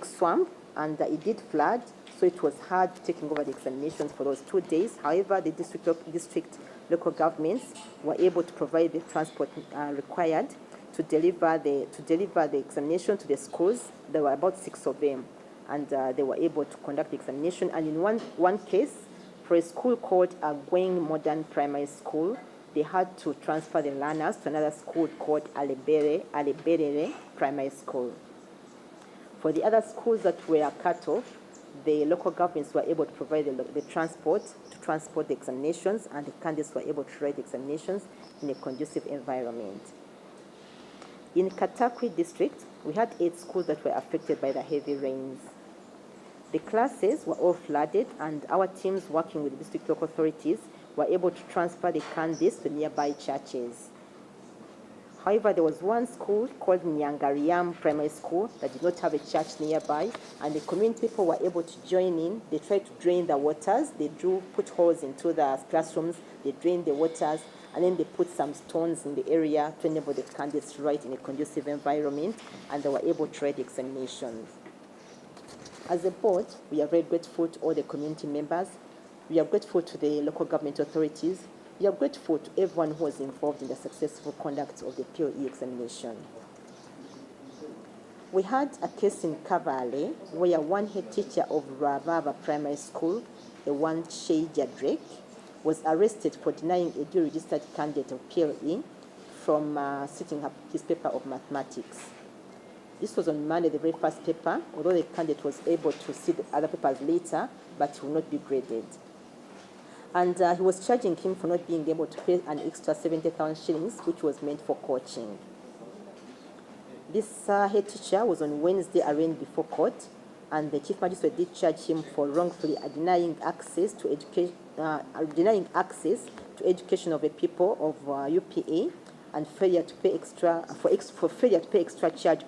Swamp, and it did flood, so it was hard taking over the examinations for those 2 days. However, the district local governments were able to provide the transport required to deliver the examination to the schools. There were about 6 of them, and they were able to conduct the examination. And in one case, for a school called Agweng Modern Primary School, they had to transfer the learners to another school called Aleberere Primary School. For the other schools that were cut off, the local governments were able to provide the transport to transport the examinations, and the candidates were able to write the examinations in a conducive environment. In Katakwi district, we had 8 schools that were affected by the heavy rains. The classes were all flooded, and our teams working with the district local authorities were able to transfer the candidates to nearby churches. However, there was one school called Nyangariam Primary School that did not have a church nearby, and the community people were able to join in. They tried to drain the waters. They put holes into the classrooms. They drained the waters, and then they put some stones in the area to enable the candidates to write in a conducive environment, and they were able to write examinations. As a board, we are very grateful to all the community members. We are grateful to the local government authorities. We are grateful to everyone who was involved in the successful conduct of the POE examination. We had a case in Kavale where one head teacher of Ravava Primary School, the one Sheija Drake, was arrested for denying a duly registered candidate of POE from sitting up his paper of mathematics. This was on Monday, the very first paper, although the candidate was able to see the other papers later, but he will not be graded. And he was charging him for not being able to pay an extra 70,000 shillings, which was meant for coaching. This head teacher was on Wednesday arraigned before court, and the chief magistrate did charge him for wrongfully denying access to education of the people of UPA, and failure to pay extra charge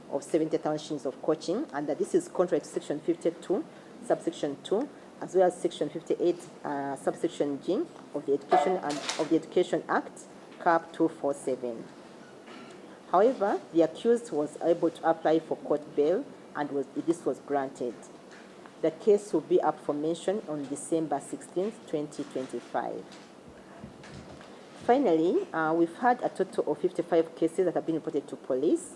of 70,000 shillings of coaching, and that this is contrary to Section 52, subsection 2, as well as Section 58, subsection G of the Education Act, Cap 247. However, the accused was able to apply for court bail, and this was granted. The case will be up for mention on December 16, 2025. Finally, we've had a total of 55 cases that have been reported to police,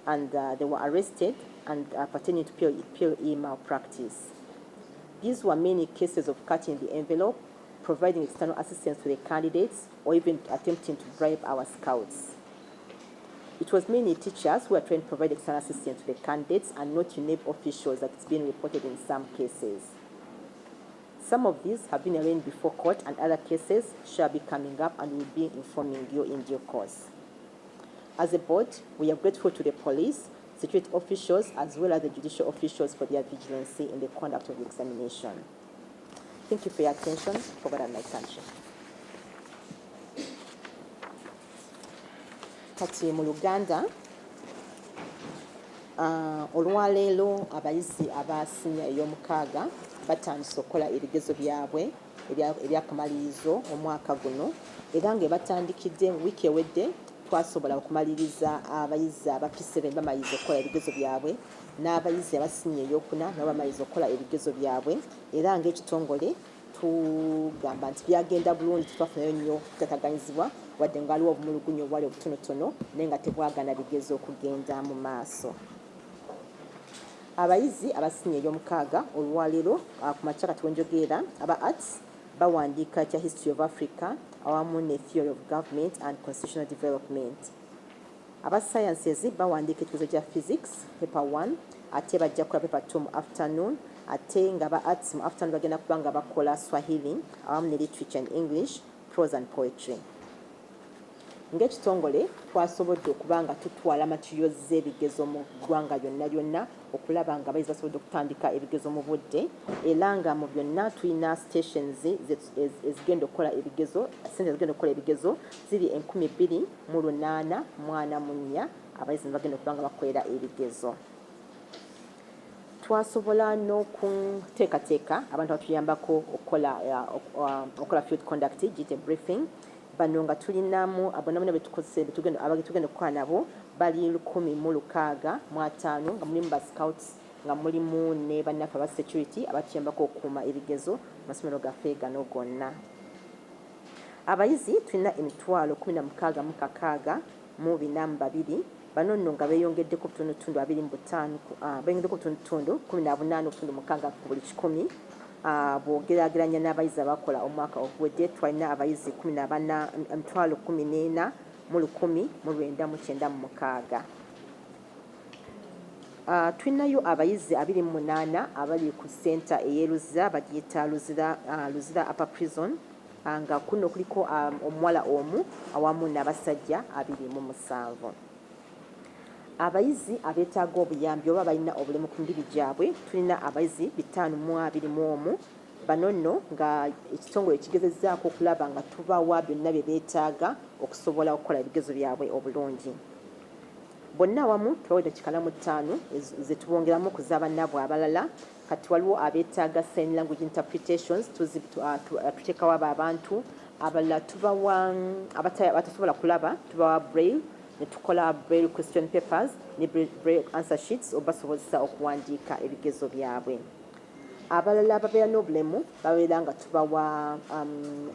and they were arrested and pertaining to PLE malpractice. These were mainly cases of cutting the envelope, providing external assistance to the candidates, or even attempting to bribe our scouts. It was mainly teachers who are trying to provide external assistance to the candidates and not UNEB officials that it's been reported in some cases. Some of these have been arraigned before court, and other cases shall be coming up and will be informing you in due course. As a board, we are grateful to the police, security officials, as well as the judicial officials for their vigilance in the conduct of the examination. Thank you for your attention. For God and my country. Kati mu Luganda, olwaleero abayizi abasinga ey'omukaaga batandise okukola ebigezo byabwe ebyakamalirizo omwaka guno, era nga batandikidde wiiki ewedde twasobola okumaliriza abayizi aba P7 bamaliriza okukola ebigezo byabwe, n'abayizi abasinga ey'okuna nabo bamaliriza okukola ebigezo byabwe, era ng'ekitongole tugamba nti byagenda bulungi, twafunayo nnyo kutataganyizibwa wadde nga waliwo obumulugunyo obwali obutonotono naye nga tebwagana bigezo okugenda mu maaso. Abayizi abasinga ey'omukaaga olwaleero ku makya kati wenjogerera aba arts bawandiika kya history of Africa awamu ne theory of government and constitutional development. Aba sciences bawandiika ekigezo kya physics paper 1 ate bajja kukola paper 2 mu afternoon, ate nga aba arts mu afternoon bagenda kuba nga bakola Swahili awamu ne literature and English, prose and poetry. Ng'ekitongole twasobodde okuba nga tutwala materials z'ebigezo mu ggwanga lyonna okulaba nga abayizi basobodde okutandika ebigezo mu budde, era nga mu byonna tulina stations ezigenda okukola ebigezo, sente ezigenda okukola ebigezo ziri 2844 abayizi bagenda okuba nga bakolera ebigezo. Twasobola n'okuteekateeka abantu abatuyambako okukola field conduct gite briefing. Bano nga tulinamu abonabona betugenda okukola nabo bali 165 nga mulimu ba scouts nga mulimu ne bannaffe aba security abatuyambako okukuuma ebigezo masomero gaffe gano gonna. Abayizi tulina 166,442 bano nno nga beeyongeddeko butundutundu 25 beeyongeddeko butundutundu 18.6 ku buli 100. Bw'ogeraageranya n'abayizi abakola omwaka oguwedde twalina abayizi 14,199. Tulinayo abayizi 28 abali ku senta ey'e Luzira bagiyita Luzira Upper Prison, nga kuno kuliko omuwala omu awamu n'abasajja 27. Abayizi abeetaaga obuyambi oba balina obulemu ku mibiri gyabwe tulina abayizi 521. Bano nno nga ekitongole kigezezzaako okulaba nga tubawa byonna bye beetaaga okusobola okukola ebigezo byabwe obulungi. Bonna awamu tubawedde kikalamu 5 ze tubongeramu okuza bannaabwe abalala. Kati waliwo abeetaaga sign language interpretations tuteekawo abo abantu abalala tubawa abatasobola kulaba tubawa braille ne tukola braille question papers ne braille answer sheets obasobozesa okuwandiika ebigezo byabwe. Abalala ababeera n'obulemu babeera nga tubawa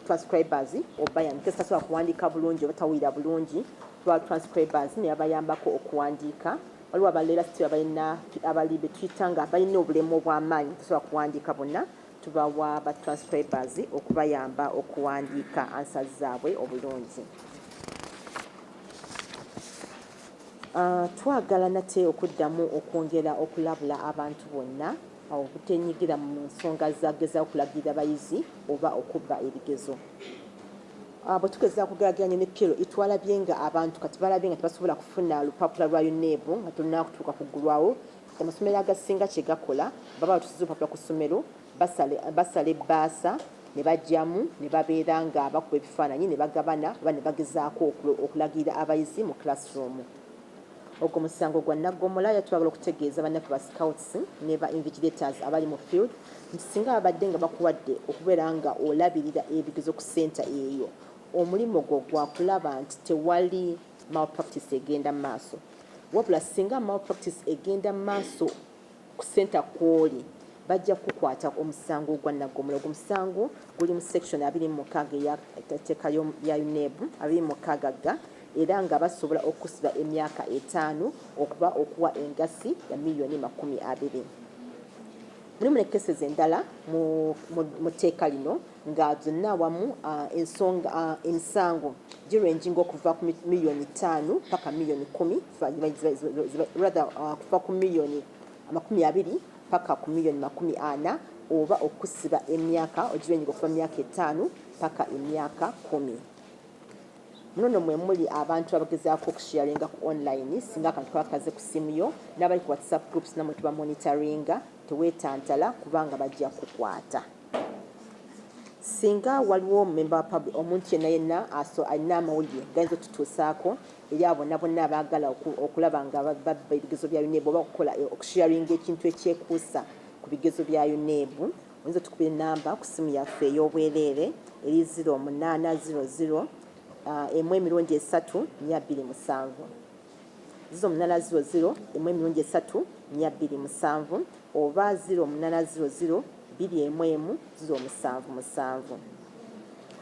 transcribers obayambika tasobola kuwandiika bulungi oba tawulira bulungi, tubawa transcribers ne babayambako okuwandiika. Waliwo abalala balina abali betuyita nga balina obulemu obw'amaanyi tasobola kuwandiika bonna, tubawa ba transcribers okubayamba okuwandiika answers zaabwe obulungi. Twagala nate okuddamu okwongera okulabula abantu bonna okutenyigira mu nsonga zageza okulagirira abayizi oba okubba ebigezo. Bwe tugeza kugeraageranya ne PIRO itwalabye nga abantu kati balabye nga tebasobola kufuna lupapula lwa UNEB nga tulina kutuuka kuggulwawo. Amasomero agasinga kye gakola baba batusiza olupapula ku ssomero basala ebbaasa ne bajjamu ne babeera nga bakuba ebifaananyi ne bagabana oba ne bagezaako okulagirira abayizi mu classroom. Ogwo musango gwa Naggomola yatwagala okutegeeza bannaffe ba scouts ne ba invigilators abali mu field nti singa babadde nga bakuwadde okubeera nga olabirira ebigezo ku senta eyo, omulimu gwo gwa kulaba nti tewali malpractice egenda mu maaso. Wabula singa malpractice egenda mu maaso ku senta kw'oli bajja kukwata omusango gwa Nagomolo. Omusango guli mu section 26 ya etteeka ya UNEB 26 era nga basobola okusiba emyaka 5 okuba okuwa engasi ya $20,000. Mulimu ne cases endala mu tteeka lino nga zonna awamu emisango girenjinga okuva ku $5,000,000 paka $10,000,000 rather kuva ku $20,000,000 paka ku $40,000,000 oba okusiba emyaka ogirenjinga okuva myaka 5 paka emyaka 10. Muno mwe muli abantu abagezaako okusharinga ku online singa akantu kakaze ku simu yo n'abali ku WhatsApp groups namwe tuba monitoringa teweetantala kubanga bajja kukwata. Singa waliwo member public omuntu yenna alina amawulire gayinza otutuusaako eri abo bonna abaagala okulaba nga babba ebigezo bya UNEB oba okusharinga ekintu ekyekuusa ku bigezo bya UNEB oyinza otukubira enamba ku simu yaffe ey'obwereere eri 0800 3-2-7 0800 3-2-7 oba 0800 211-077.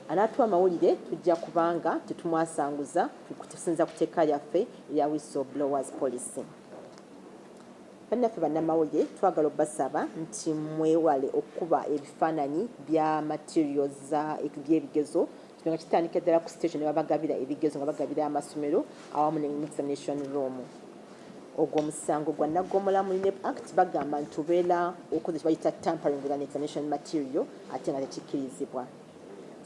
Anaatuwa amawulire tujja kubanga tetumwasanguza tusinza kuteeka lyaffe erya whistleblowers policy. Bannaffe bannamawulire twagala obbasaba nti mwewale okuba ebifaananyi bya materials by'ebigezo nga kitandika ddala ku station babagabira ebigezo nga bagabira amasomero awamu ne examination room. Ogwo omusango gwa Nagomolo mu UNEB Act bagamba nti obeera okoze kibayita tampering with an examination material ate nga tekikkirizibwa.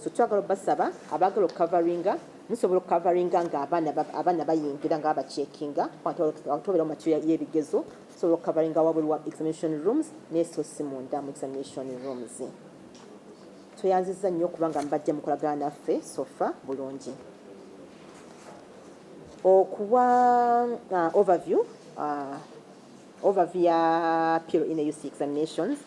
So twagala obbasaba abaagala okukavaringa musobola okukavaringa nga abaana bayingira nga abacekinga tobeera mu material y'ebigezo tusobola okukavaringa wabuli wa examination rooms n'esoosi munda mu examination rooms. Tweyanziza nnyo okubanga mbajja mukolagana naffe sofa bulungi. Okuwa overview ya PLE examinations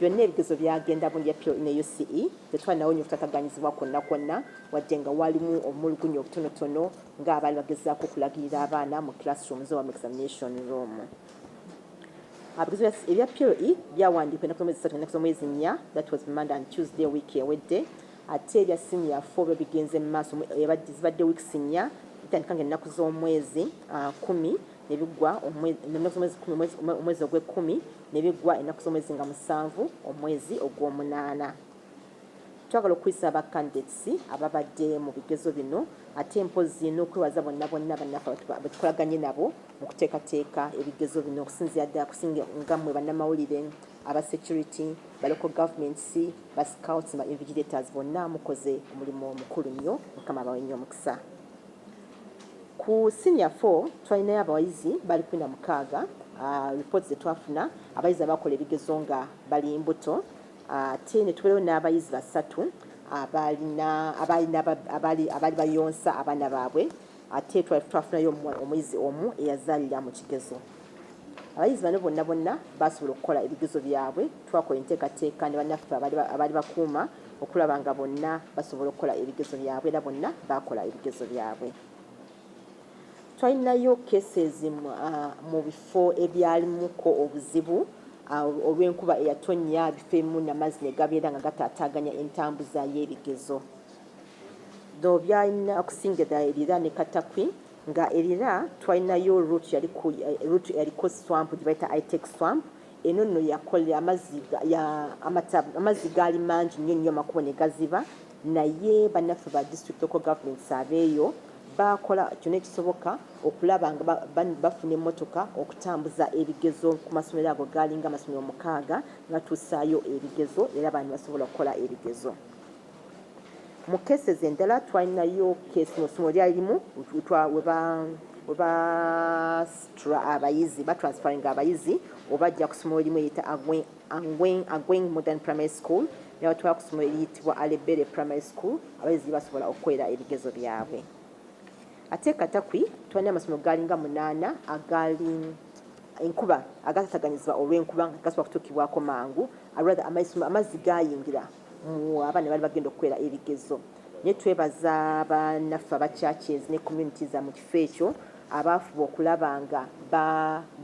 byonna ebigezo byagenda bulungi ya PLE UCE tetwalinawo nnyo okutataganyizibwa kwonna wadde nga walimu omulugunyu obutonotono ng'abaali bagezaako okulagirira abaana mu classrooms oba mu examination room. Ebigezo ebya PLE byawandiikwa ennaku z'omwezi 4 that was Monday and Tuesday week ewedde ate ebya senior 4 byo bigenze mu maaso zibadde weeks 4 bitandika ng'ennaku z'omwezi 10 ne biggwa omwezi ogw'e10 ne biggwa ennaku z'omwezi nga 7 omwezi ogw'omunaana. Twagala okuyisa aba candidates ababadde mu bigezo bino ate mpozi n'okwewaza bonna bannaffe betukolaganye nabo mu kuteekateeka ebigezo bino okusinzira ddala kusinga nga mmwe bannamawulire aba security ba local governments ba scouts ba invigilators bonna mukoze omulimu omukulu nnyo mukama abawe nnyo omukisa. Ku senior 4 twalinayo abayizi bali 16 reports zetwafuna abayizi abakola ebigezo nga bali mbuto ate ne tubeerawo n'abayizi 3 abaali bayonsa abaana baabwe ate twafunayo omuyizi omu eyazaalira mu kigezo. Abayizi bano bonna basobola okukola ebigezo byabwe twakola enteekateeka ne bannaffe abaali bakuuma okulaba nga bonna basobola okukola ebigezo byabwe era bonna bakola ebigezo byabwe. Twalinayo cases mu bifo ebyalimuko obuzibu olw'enkuba eyatonnya bifo ebimu n'amazzi ne gabeera nga gataataaganya entambuza y'ebigezo. Ddo byalina okusinga ddala erira ne Katakwi nga erira twalinayo route yaliko swamp gye bayita ITEC swamp eno nno yakolera amazzi gaali mangi nnyo amakubo ne gaziba naye bannaffe ba district local governments abeeyo bakola kyonna ekisoboka okulaba nga bafuna emmotoka okutambuza ebigezo ku masomero ago gaalinga amasomero 6 nga tuusaayo ebigezo era abantu basobola okukola ebigezo. Mu cases endala twalinayo case mu ssomero lyalimu batransferring abayizi obajja ku ssomero limu eriyita Agweng Modern Primary School ne batwala ku ssomero eriyitibwa Alebere Primary School abayizi basobola okukolera ebigezo byabwe. Ate Katakwi twalina amasomero gaalinga 8 agali enkuba agatataganyizibwa olw'enkuba nga gasobola kutuukibwako mangu amazzi gaayingira abaana baali bagenda okukolera ebigezo. Naye twebaza bannaffe aba churches ne communities mu kifo ekyo abaafuba okulaba nga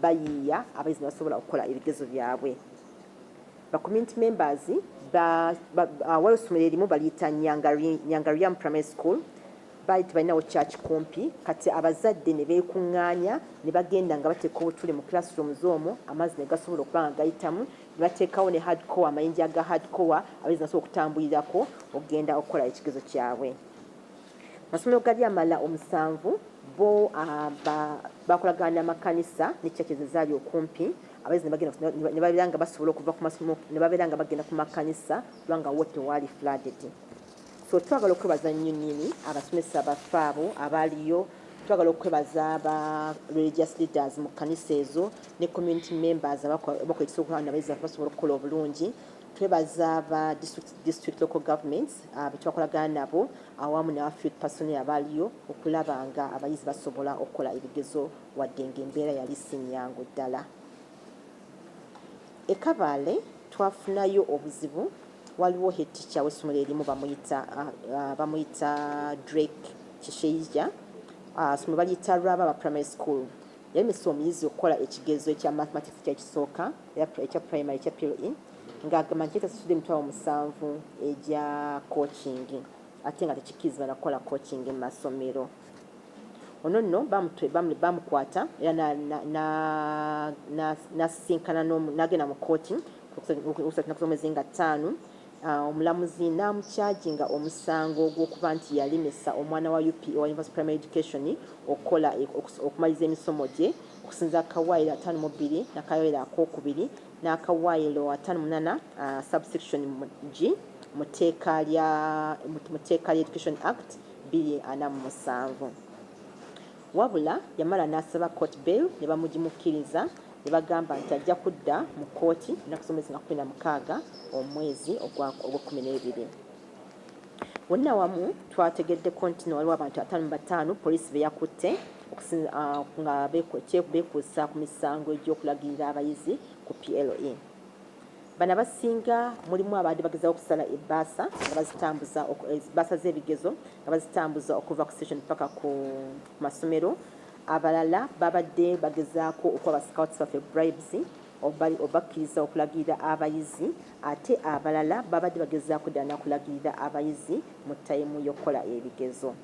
bayiiya abayizi ne basobola okukola ebigezo byabwe. ba community members waliwo essomero erimu baliyita Nyangariam Primary School baiti balinawo church kumpi kati abazadde ne beekuŋŋaanya ne bagenda nga bateeka obutuli mu classrooms omwo amazzi ne gasobola okuba nga gayitamu ne bateekawo ne hardcore amayinja aga hardcore abayizi nasobola okutambulirako okugenda okukola ekigezo kyabwe. Amasomero gali amala 7 bo bakolagana n'amakanisa ne churches ezaali okumpi abayizi ne babeera nga basobola okuva ku masomo ne babeera nga bagenda ku makanisa kubanga wo tewaali flooded. So twagala okwebaza nnyo nnyini abasomesa baffe abo abaaliyo, twagala okwebaza aba religious leaders mu kanisa ezo ne community members abakola ekisobola n'abayizi basobola okukola obulungi. Twebaza aba district local governments betwakolagana nabo awamu n'aba field personnel abaaliyo okulaba nga abayizi basobola okukola ebigezo wadde ng'embeera yali sinyangu ddala. E Kabale twafunayo obuzibu. Waliwo head teacher w'essomero erimu bamuyita Drake Kisheija, essomero baliyita Rwababa Primary School. Yalemesa omuyizi okukola ekigezo ekya mathematics kyekisooka ekya primary ekya PLE ng'agamba nti yetasasudde $7,000 egya coaching ate nga tekikirizibwa nakukola coaching mu masomero. Ono nno bamukwata era n'asinkana n'agenda mu kooti okusatu z'omwezi nga 5. Omulamuzi n'amukyaginga omusango ogw'okuba nti yalemesa omwana wa UP wa University Primary Education okumaliza emisomo gye okusinza akawaayiro 52 n'akawaayiro akokubiri n'akawaayiro 58 subsection G mu tteeka lya Education Act 2047. Wabula yamala n'asaba court bail ne bamugimukkiriza ne bagamba nti ajja kudda mu kooti nakusomeza nga 16 omwezi ogwa12. Wonna wamu twategeddeko nti waliwo abantu 55 poliisi be yakutte nga beekuusa ku misango egy'okulagirira abayizi ku PLE. Bano abasinga mulimu abadde bagezaho okusala ebbaasa ebbaasa z'ebigezo nga bazitambuza okuva ku station paka ku masomero. Abalala babadde bagezaako okuwa scouts baffe bribes obakkiriza okulagirira abayizi ate abalala babadde bagezaako ddala nakulagirira abayizi mu tayimu y'okukola ebigezo.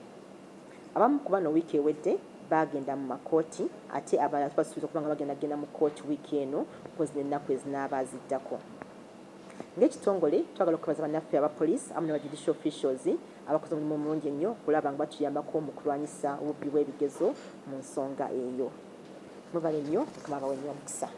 Abamu ku bano wiiki ewedde bagenda mu makooti ate abalala tubasuubiza okuba nga bagenda mu kooti wiiki eno mpozi n'ennaku ezinaaba ziddako. Ng'ekitongole twagala okubaza bannaffe aba police awamu n'aba judicial officials abakoze omulimu omulungi ennyo okulaba nga batuyambako mu kulwanyisa obubbi bw'ebigezo mu nsonga eyo. Mubale nnyo, Mukama abawe nnyo omukisa.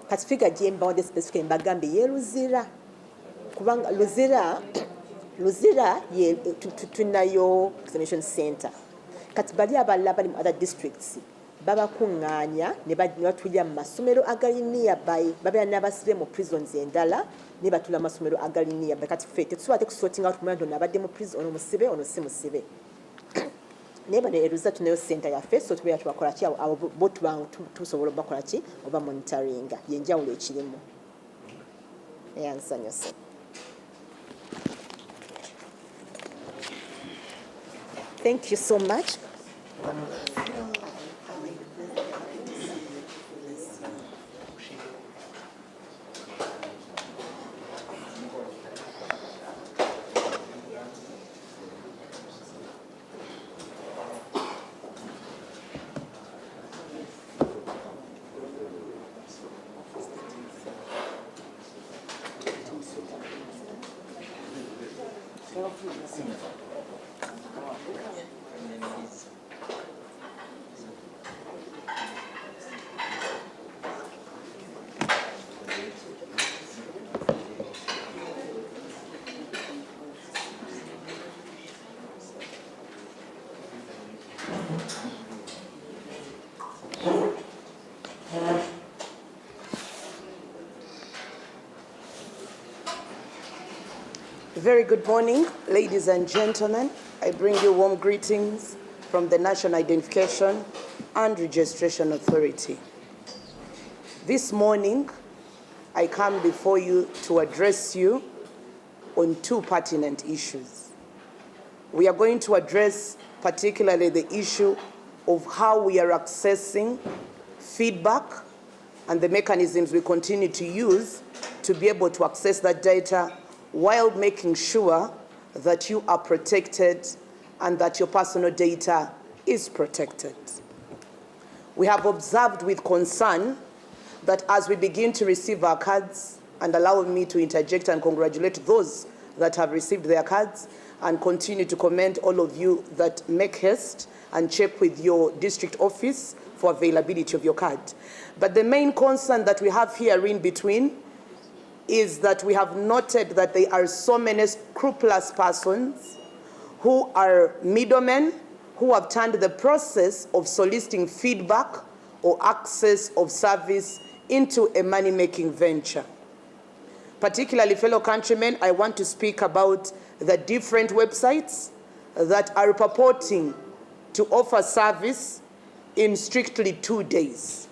Kati figa gyembawadde specific mbagambe ye Luzira kubanga Luzira ye tunayo examination center kati bali abalala bali mu other districts babakuŋŋaanya ne batulira mu masomero agali nearby babeera n'abasibe mu prisons endala ne batula mu masomero agali nearby kati ffe tetusobola kusorting out kumanya nti ono abadde mu prison ono musibe ono si musibe naye bano eruza tunayo center yaffe so tubeera tubakola ki abo bo tusobola obakola ki oba monitoringa yenjawulo ekirimu eyansanyuse. Thank you so much. Very good morning, ladies and gentlemen. I bring you warm greetings from the National Identification and Registration Authority. This morning, I come before you to address you on two pertinent issues. We are going to address particularly the issue of how we are accessing feedback and the mechanisms we continue to use to be able to access that data while making sure that you are protected and that your personal data is protected. We have observed with concern that as we begin to receive our cards, and allow me to interject and congratulate those that have received their cards, and continue to commend all of you that make haste and check with your district office for availability of your card. But the main concern that we have here in between is that we have noted that there are so many scrupulous persons who are middlemen who have turned the process of soliciting feedback or access of service into a money-making venture. Particularly, fellow countrymen, I want to speak about the different websites that are purporting to offer service in strictly 2 days.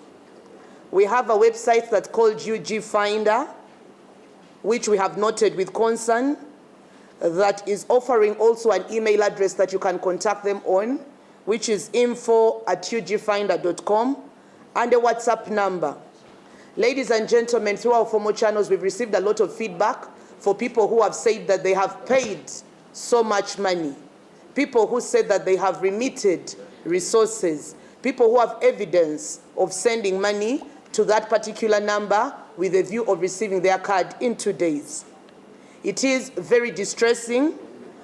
We have a website that's called UG Finder, which we have noted with concern, that is offering also an email address that you can contact them on, which is info@ugfinder.com, and a WhatsApp number. Ladies and gentlemen, through our formal channels, we've received a lot of feedback for people who have said that they have paid so much money, people who said that they have remitted resources, people who have evidence of sending money to that particular number with a view of receiving their card in 2 days. It is very distressing.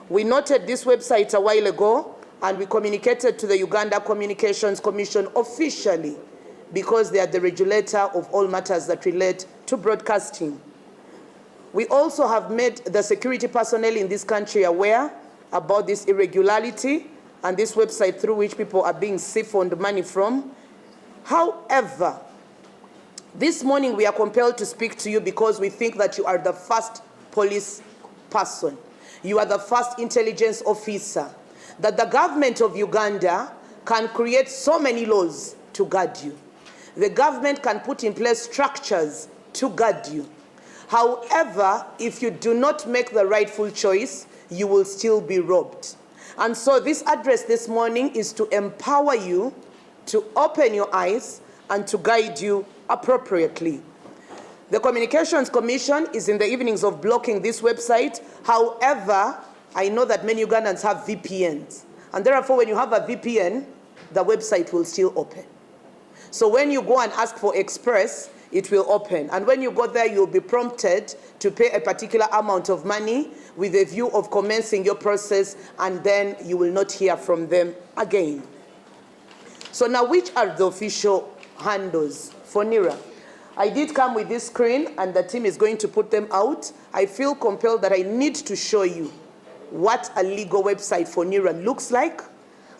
We noted this website a while ago, and we communicated to the Uganda Communications Commission officially, because they are the regulator of all matters that relate to broadcasting. We also have made the security personnel in this country aware about this irregularity and this website through which people are being siphoned money from. However, this morning we are compelled to speak to you because we think that you are the first police person. You are the first intelligence officer. That the government of Uganda can create so many laws to guard you. The government can put in place structures to guard you. However, if you do not make the rightful choice, you will still be robbed. And so this address this morning is to empower you, to open your eyes, and to guide you appropriately. The Communications Commission is in the evenings of blocking this website. However, I know that many Ugandans have VPNs. And therefore, when you have a VPN, the website will still open. So when you go and ask for Express, it will open. And when you go there, you'll be prompted to pay a particular amount of money with a view of commencing your process, and then you will not hear from them again. So now, which are the official handles for NIRA? I did come with this screen, and the team is going to put them out. I feel compelled that I need to show you what a legal website for NIRA looks like.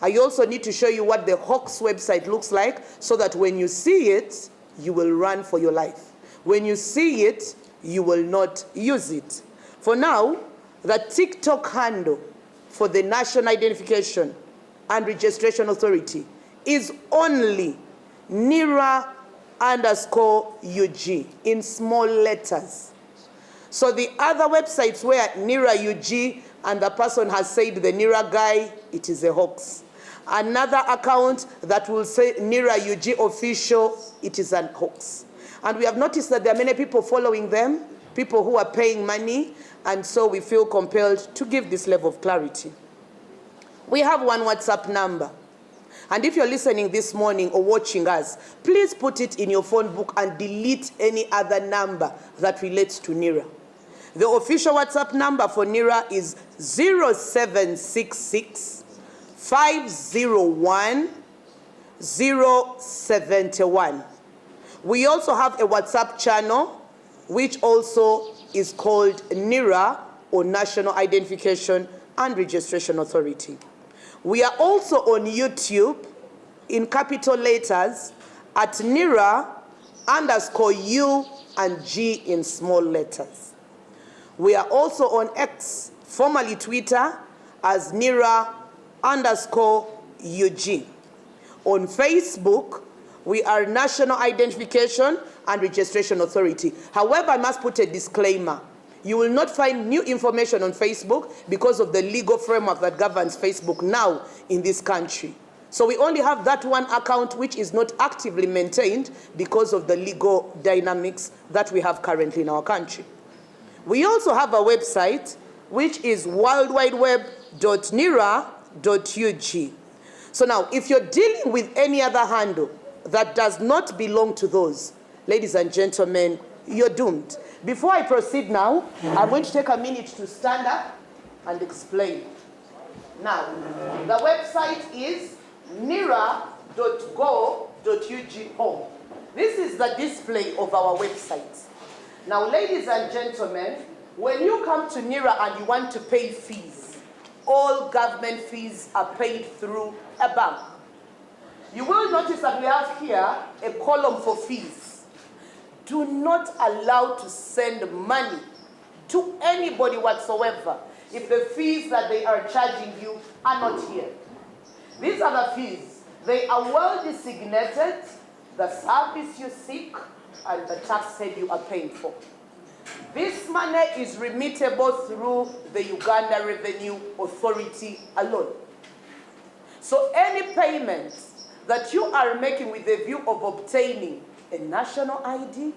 I also need to show you what the Hawks website looks like, so that when you see it, you will run for your life. When you see it, you will not use it. For now, the TikTok handle for the National Identification and Registration Authority is only NIRA_UG in small letters. So the other websites where NIRA UG and the person has said the NIRA guy, it is a hoax. Another account that will say NIRA UG official, it is an hoax. And we have noticed that there are many people following them, people who are paying money, and so we feel compelled to give this level of clarity. We have one WhatsApp number. And if you're listening this morning or watching us, please put it in your phone book and delete any other number that relates to NIRA. The official WhatsApp number for NIRA is 0766 501 071. We also have a WhatsApp channel, which also is called NIRA, or National Identification and Registration Authority. We are also on YouTube in capital letters at NIRA_U and G in small letters. We are also on X, formerly Twitter, as NIRA_ UG. On Facebook, we are National Identification and Registration Authority. However, I must put a disclaimer. You will not find new information on Facebook because of the legal framework that governs Facebook now in this country. So we only have that one account which is not actively maintained because of the legal dynamics that we have currently in our country. We also have a website which is worldwideweb.nira.ug. So now, if you're dealing with any other handle that does not belong to those, ladies and gentlemen, you're doomed. Before I proceed now, I'm going to take a minute to stand up and explain. Now, the website is nira.go.ug home. This is the display of our website. Now, ladies and gentlemen, when you come to NIRA and you want to pay fees, all government fees are paid through a bank. You will notice that we have here a column for fees. Do not allow to send money to anybody whatsoever if the fees that they are charging you are not here. These are the fees. They are well designated, the service you seek, and the tax head you are paying for. This money is remittable through the Uganda Revenue Authority alone. So any payments that you are making with the view of obtaining a national ID,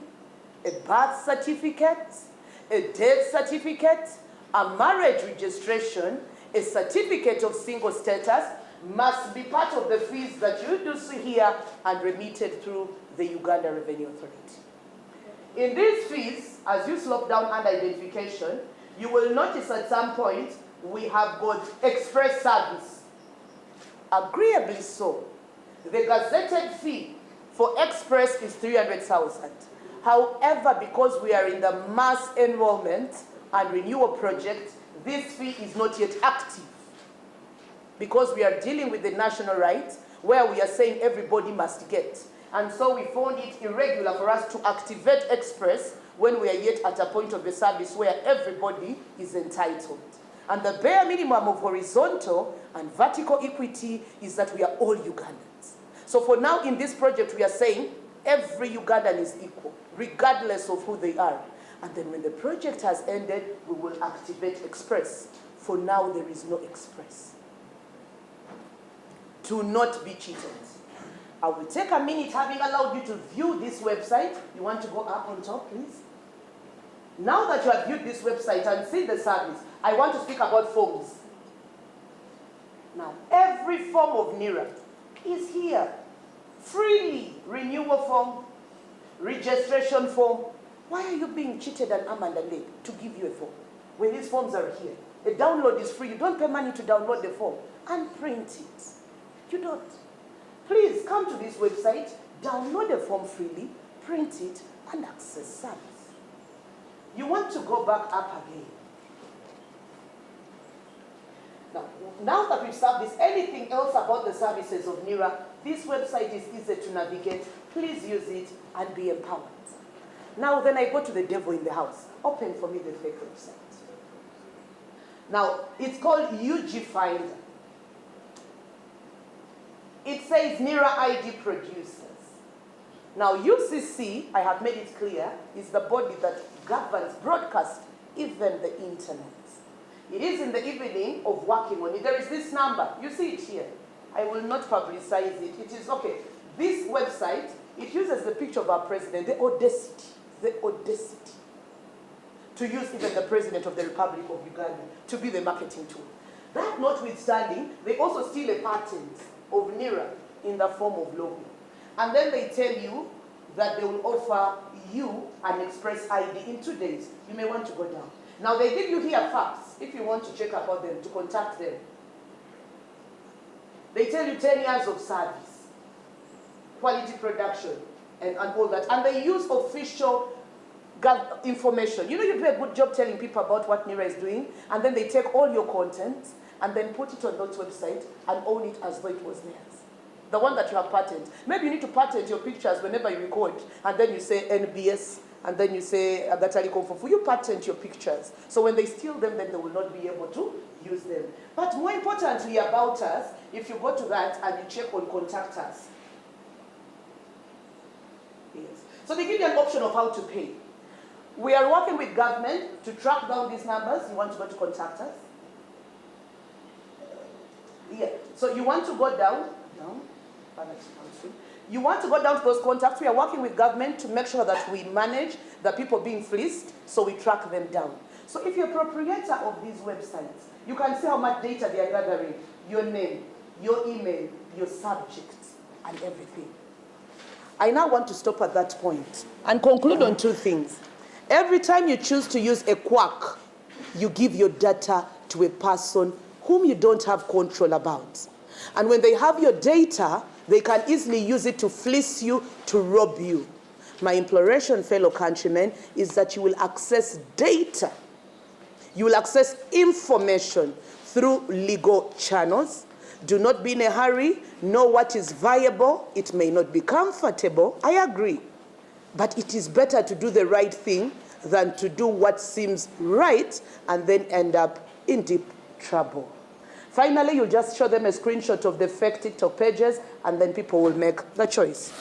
a birth certificate, a death certificate, a marriage registration, a certificate of single status must be part of the fees that you do see here and remitted through the Uganda Revenue Authority. In these fees, as you slope down under identification, you will notice at some point we have got express service. Agreeably so, the gazetted fee for express is 300,000. However, because we are in the mass enrollment and renewal project, this fee is not yet active. Because we are dealing with the national rights, where we are saying everybody must get. And so we found it irregular for us to activate express when we are yet at a point of the service where everybody is entitled. And the bare minimum of horizontal and vertical equity is that we are all Ugandans. So for now in this project we are saying every Ugandan is equal, regardless of who they are. And then when the project has ended, we will activate express. For now there is no express. Do not be cheated. I will take a minute, having allowed you to view this website. You want to go up on top, please? Now that you have viewed this website and seen the service, I want to speak about forms. Now, every form of NIRA is here. Freely. Renewal form, registration form. Why are you being cheated and arm and a leg to give you a form when these forms are here? The download is free. You don't pay money to download the form and print it. You don't. Please come to this website, download the form freely, print it, and access service. You want to go back up again. Now that we've serviced anything else about the services of NIRA, this website is easy to navigate. Please use it and be empowered. Now then I go to the devil in the house. Open for me the fake website. Now, it's called UG Finder. It says NIRA ID producers. Now, UCC, I have made it clear, is the body that governs broadcast, even the internet. It is in the evening of working on it. There is this number. You see it here. I will not publicize it. It is okay. This website, it uses the picture of our president, the audacity, to use even the president of the Republic of Uganda to be the marketing tool. That notwithstanding, they also steal a patent of NIRA in the form of logo. And then they tell you that they will offer you an express ID in 2 days. You may want to go down. Now they give you here facts if you want to check about them, to contact them. They tell you 10 years of service, quality production, and all that. And they use official information. You know, you do a good job telling people about what NIRA is doing, and then they take all your content and then put it on that website and own it as though it was theirs. The one that you have patented. Maybe you need to patent your pictures whenever you record, and then you say NBS and then you say, Agatari Komfofu, you patent your pictures. So when they steal them, then they will not be able to use them. But more importantly about us, if you go to that and you check on contact us. Yes. So they give you an option of how to pay. We are working with government to track down these numbers. You want to go to contact us? Yeah. So you want to go down. You want to go down to those contacts. We are working with government to make sure that we manage the people being fleeced, so we track them down. So if you're a proprietor of these websites, you can see how much data they are gathering, your name, your email, your subject, and everything. I now want to stop at that point and conclude on two things. Every time you choose to use a quack, you give your data to a person whom you don't have control about. And when they have your data, they can easily use it to fleece you, to rob you. My imploration, fellow countrymen, is that you will access data. You will access information through legal channels. Do not be in a hurry. Know what is viable. It may not be comfortable. I agree. But it is better to do the right thing than to do what seems right and then end up in deep trouble. Finally, you'll just show them a screenshot of the fake TikTok pages, and then people will make the choice.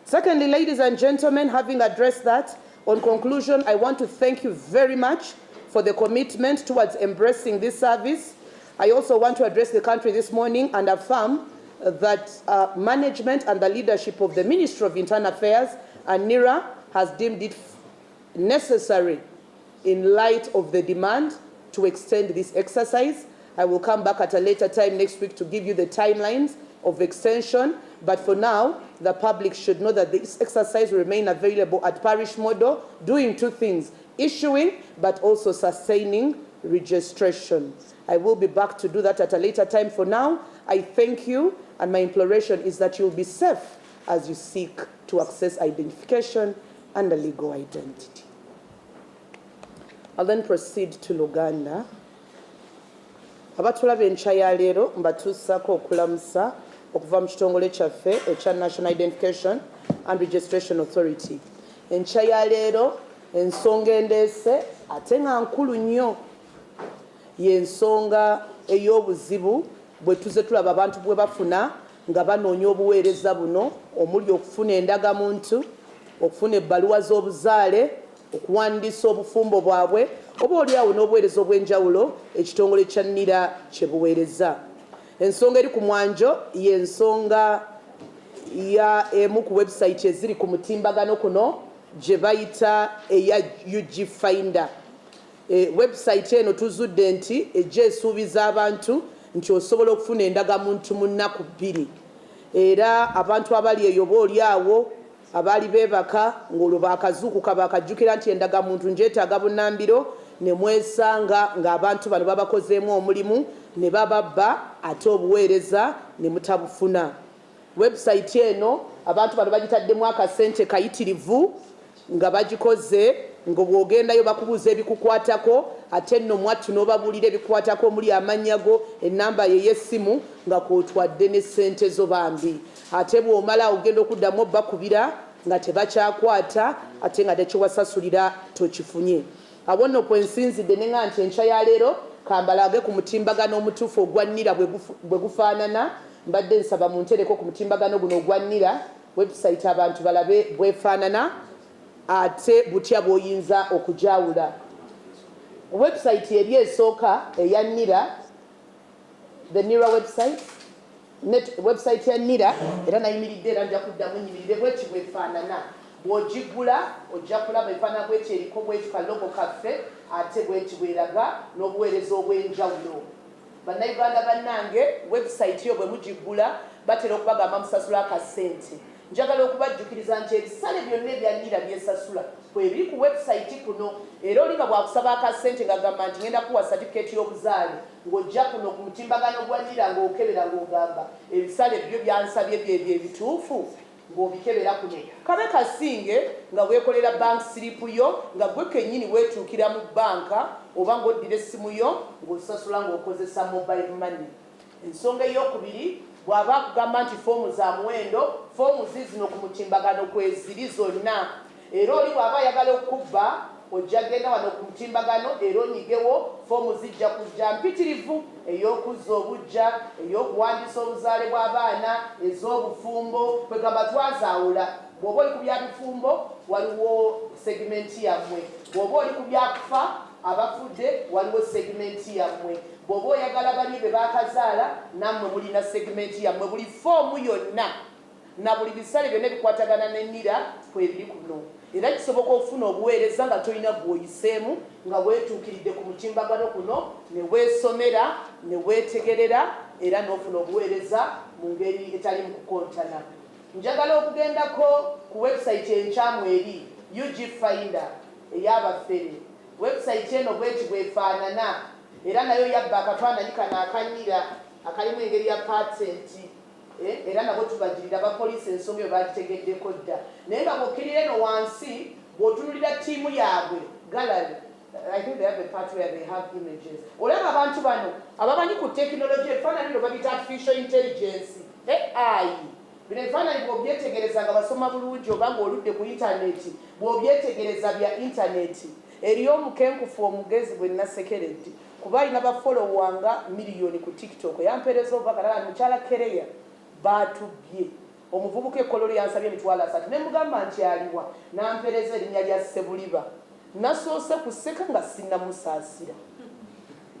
Secondly, ladies and gentlemen, having addressed that, on conclusion, I want to thank you very much for the commitment towards embracing this service. I also want to address the country this morning and affirm that management and the leadership of the Ministry of Internal Affairs and NIRA has deemed it necessary in light of the demand to extend this exercise. I will come back at a later time next week to give you the timelines of extension. But for now, the public should know that this exercise will remain available at parish model, doing two things: issuing, but also sustaining registration. I will be back to do that at a later time. For now, I thank you, and my imploration is that you'll be safe as you seek to access identification and a legal identity. I'll then proceed to Luganda. Abatulaba enkya ya leero mbatuusako okulamusa okuva mu kitongole kyaffe ekya National Identification and Registration Authority. Enkya ya leero ensonga endeese ate nga nkulu nnyo y'ensonga ey'obuzibu bwe tuze tulaba abantu bwe bafuna nga banoonya obuweereza buno, omuli okufuna endagamuntu, okufuna ebbaluwa z'obuzaale, okuwandiisa obufumbo bwabwe, oba oliawo n'obuweereza obw'enjawulo ekitongole kya NIRA kye buweereza. Ensonga eri ku mwanjo y'ensonga ya emu ku website eziri ku mutimbagano kuno gye bayita eya UG Finder. Website eno tuzudde nti ejja esuubiza abantu nti osobola okufuna endagamuntu mu nnaku 2. Era abantu abali eyo boolyawo abaali beebaka ng'olwo baakazuukuka baakajjukira nti endagamuntu njeetaaga bunnambiro, ne mwesanga ng'abantu bano babakozeemu omulimu ne bababba ate obuweereza ne mutabufuna. Website eno abantu bano bagitaddemu akasente kayitirivu nga bagikoze nga bw'ogendayo bakubuuza ebikukwatako, ate nno mwattu n'obabuulira ebikukwatako omuli amannya go, ennamba ye y'essimu, nga kw'otwadde ne ssente zo bambi. Ate bw'omala ogenda okuddamu obbakubira nga tebakyakwata, ate nga tekyewasasulira tokifunye. Awo nno kwe nsinzidde ne nga nti enkya ya leero kambalage ku mutimbagano omutuufu ogwa NIRA bwe gufaanana. Mbadde nsaba muntereko ku mutimbagano guno ogwa NIRA website abantu balabe bwefaanana, ate butya bw'oyinza okujawula. Website eri esooka eya NIRA, the NIRA website, website ya NIRA, era nayimiridde era nja kuddamu nyimirire bweki bwefaanana. Bw'ogigula ojja kulaba efaanana bweki eriko bweki kalogo kaffe, ate bweki bweraga n'obuweereza obw'enjawulo. Bannayuganda bannange, website yo bwe mugigula batera okubagamba musasula akasente. Njagala okubajjukiriza nti ebisale byonna ebya NIRA byesasula kwebiri ku website kuno, era oli nga bwakusaba akasente ng'agamba nti ngenda kuwa certificate y'obuzaale, ng'ojja kuno ku mutimbagano gwa NIRA ng'okebera ng'ogamba ebisale byo byansabye byebyo ebituufu, ng'obikebera kuno. Kabe kasinge nga weekolera bank slip yo nga gwe kennyini weetuukira mu banka oba ng'oddira essimu yo ng'osasula ng'okozesa mobile money. Ensonga ey'okubiri, bw'aba akugamba nti foomu za muwendo, foomu zino ku mutimbagano kweziri zonna. era oli bw'aba ayagala okubba ojja genda wano ku mutimbagano era onyigewo foomu zijja kujja mpitirivu ey'okuzza obujja ey'okuwandiisa obuzaale bw'abaana ez'obufumbo kwegamba twazaawula bw'oba oli ku bya bifumbo waliwo segimenti yammwe bw'oba oli ku byakufa abafudde waliwo segimenti yammwe bw'oba oyagala bali be baakazaala nammwe mulina segimenti yammwe buli foomu yonna na buli bisale byonna bikwatagana n'ennira kwebiri kuno era kisoboka okufuna obuweereza nga tolina bw'oyiseemu nga weetuukiridde ku mutimbagano kuno ne weesomera ne weetegerera era n'ofuna obuweereza mu ngeri etali mu kukontana. Njagala okugendako ku website enkyamu eri UG Finder ey'abafere. Website eno bweti bwefaanana era nayo yabba akafaananyi kano akanyira akalimu engeri ya patenti era nabo tubagirira abapoliisi ensonga eyo bagitegeddeko dda naye nga bw'okkirira eno wansi bw'otunulira ttiimu yaabwe gallery. I think they have a part where they have images. Olaba abantu bano abamanyi ku tekinologiya ebifaananyi bino babiyita artificial intelligence AI. Bino ebifaananyi bw'obyetegereza nga basoma bulungi oba ng'oludde ku intaneti bw'obyetegereza bya intaneti eriyo omukenkufu omugezi gwe nasekeredde kuba alina bafolowa nga miliyoni ku TikTok yampeereza ovakalala mukyala Kereya baatubye omuvubuka ekkololo yansabye $3 ne mugamba nti aliwa nampeereza erinnya lya Sebuliba nasoose kuseka nga sinnamusaasira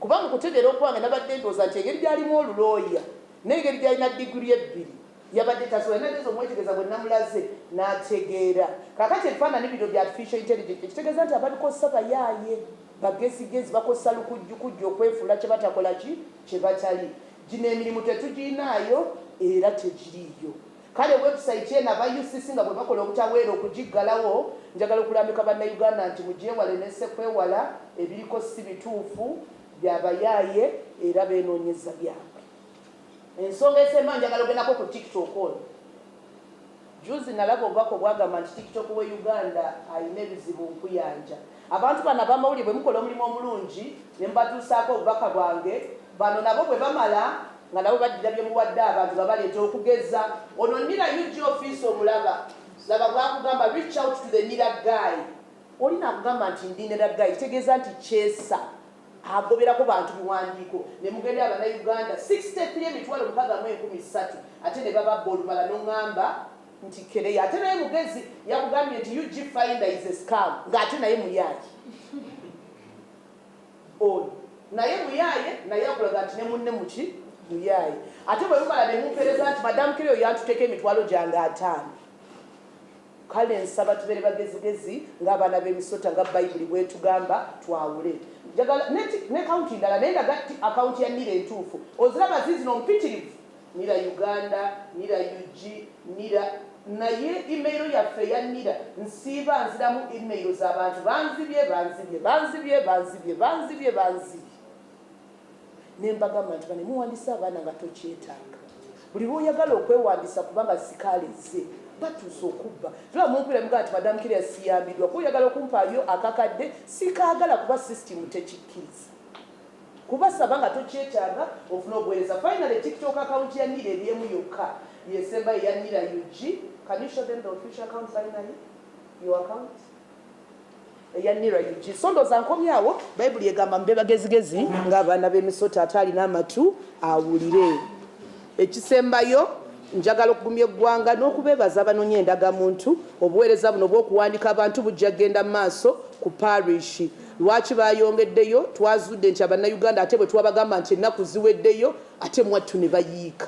kuba mu kutegeera okwange nabadde ndowooza nti engeri gy'alimu olulooya n'engeri gy'alina digiri ebbiri yabadde tasobola nageeza omwetegereza bwe namulaze n'ategeera kaakati ebifaananyi bino bya artificial intelligence ekitegeeza nti ababikosa bayaaye bagezigezi bakosa lukujjukujja okwefuula kye batakola ki kye batali gino emirimu tetugiinaayo era tegiriiyo kale website eno aba UCC nga bwe bakola obutaweera okugiggalawo njagala okulambika bannayuganda nti mugyewale n'essekwewala ebiriko si bituufu byabayaaye era beenoonyeza byabwe. Ensonga esemba njagala ogendako ku TikTok ono. Juzi nalaba obubaka obwagamba nti TikTok we Uganda alina ebizibu nkuyanja. Abantu bano abamawulire bwe mukola omulimu omulungi ne mbatuusaako obubaka bwange bano nabo bwe bamala nga nabo baddira bye muwadde abantu nga baleeta okugeza ono Nira UG office omulaba laba bwakugamba reach out to the Nira guy. Olina akugamba nti ndi Nira guy kitegeeza nti kyesa agoberako bantu biwandiiko ne mugende abannayuganda 63,613 ate ne bababba olumala n'oŋŋamba nti Kereya ate naye mugezi yakugambye nti UG Finder is a scam ng'ate naye muyaaye oyo naye muyaaye naye akulaga nti ne munne muki muyaaye ate bwe mumala ne mumpeereza nti madamu Kereya yantuteeka emitwalo gyange 5 kale nsaba tubeere bagezigezi ng'abaana b'emisota nga bayibuli bwetugamba twawule njagala ne akawunti ndala naye ndaga akawunti ya Nira entuufu oziraba zizino ompitirivu Nira Uganda Nira UG Nira naye email yaffe ya Nira nsiiba nziramu email z'abantu banzibye ne mbagamba nti bane muwandiisa abaana nga tokyetaaga buli lw'oyagala okwewandiisa kubanga sikaleze batuusa okubba tulaba mumpulira mugaa nti madamu Kereya siyambiddwa kuba oyagala okumpaayo akakadde sikaagala kuba system tekikkiriza kubasaba nga tokyetaaga ofuna obuweereza. Finally TikTok account ya Nira eriemu yokka yesemba eya Nira UG. Can you show them the official account finally? Your account? Eya Nira UG. So ndooza nkomyawo bayibuli egamba mube bagezigezi ng'abaana b'emisota ate alina amatu awulire. Ekisembayo njagala okugumya eggwanga n'okubeebaza abanoonye endagamuntu obuweereza buno bw'okuwandiika abantu bujja kgenda mu maaso ku parish. Lwaki bayongeddeyo twazudde nti abannayuganda ate bwe twabagamba nti ennaku ziweddeyo ate mwattu ne bayiika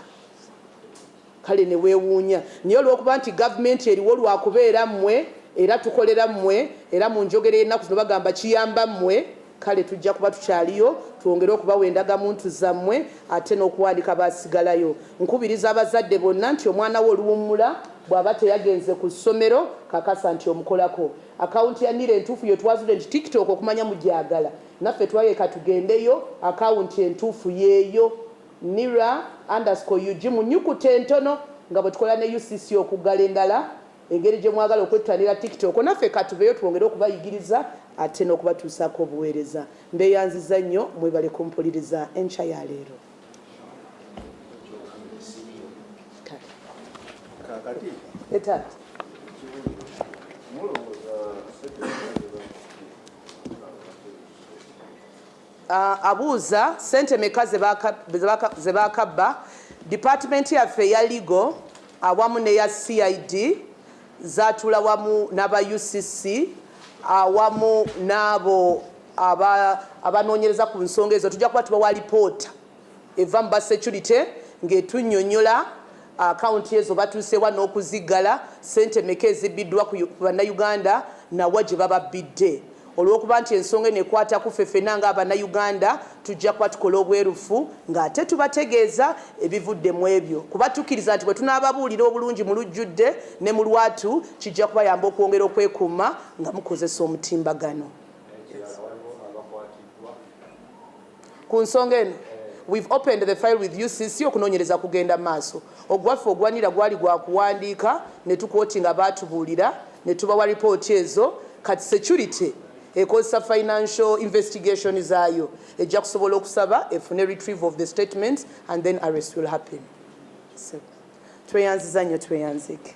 kale ne weewuunya naye olw'okuba nti gavumenti eriwo lwakubeera mmwe era tukolera mmwe era mu njogera y'ennaku zino bagamba kiyamba mmwe kale tujja kuba tukyaliyo twongere okubawa endagamuntu zammwe ate n'okuwandika baasigalayo. Nkubiriza abazadde bonna nti omwana we oluwummula bw'aba teyagenze ku ssomero kakasa nti omukolako. Akawunti ya Nira entuufu yo twazudde nti TikTok okumanya mugyagala naffe twayeka tugendeyo akawunti entuufu yeeyo Nira_UG mu nnyukuta entono nga bwe tukola ne UCC okuggala endala engeri gye mwagala okwettanira TikTok naffe katubeeyo twongere okubayigiriza ate n'okubatuusaako obuweereza. Mbeeyanziza nnyo mwebale kumpuliriza enkya ya leero. Kakati Etaati mulongoza Abuuza sente meka ze bakabba department yaffe eya legal awamu neya CID zatula wamu n'aba UCC awamu n'abo abanoonyereza ku nsonga ezo tujja kuba tubawa lipoota eva mu basecurity ng'etunnyonnyola akawunti ezo batuusewa n'okuzigala sente meka ezibbiddwa ku bannayuganda nawa gye bababbidde olw'okuba nti ensonga eno ekwata ku ffe ffenna ng'abannayuganda tujja kuba tukola obwerufu ng'ate tubategeeza ebivudde mu ebyo kuba tukkiriza nti bwe tunaababuulira obulungi mu lujjudde ne mu lwatu kijja kubayamba okwongera okwekuuma nga mukozesa omutimbagano ku nsonga eno we've opened the file with UCC okunoonyereza kugenda maaso ogwaffe ogwanira gwali gwa kuwandiika ne tukooti nga baatubuulira ne tubawa lipooti ezo kati security ekozesa financial investigation zaayo ejja kusobola okusaba efune retrieve of the statements and then arrest will happen. Tweyanziza nnyo tweyanzike.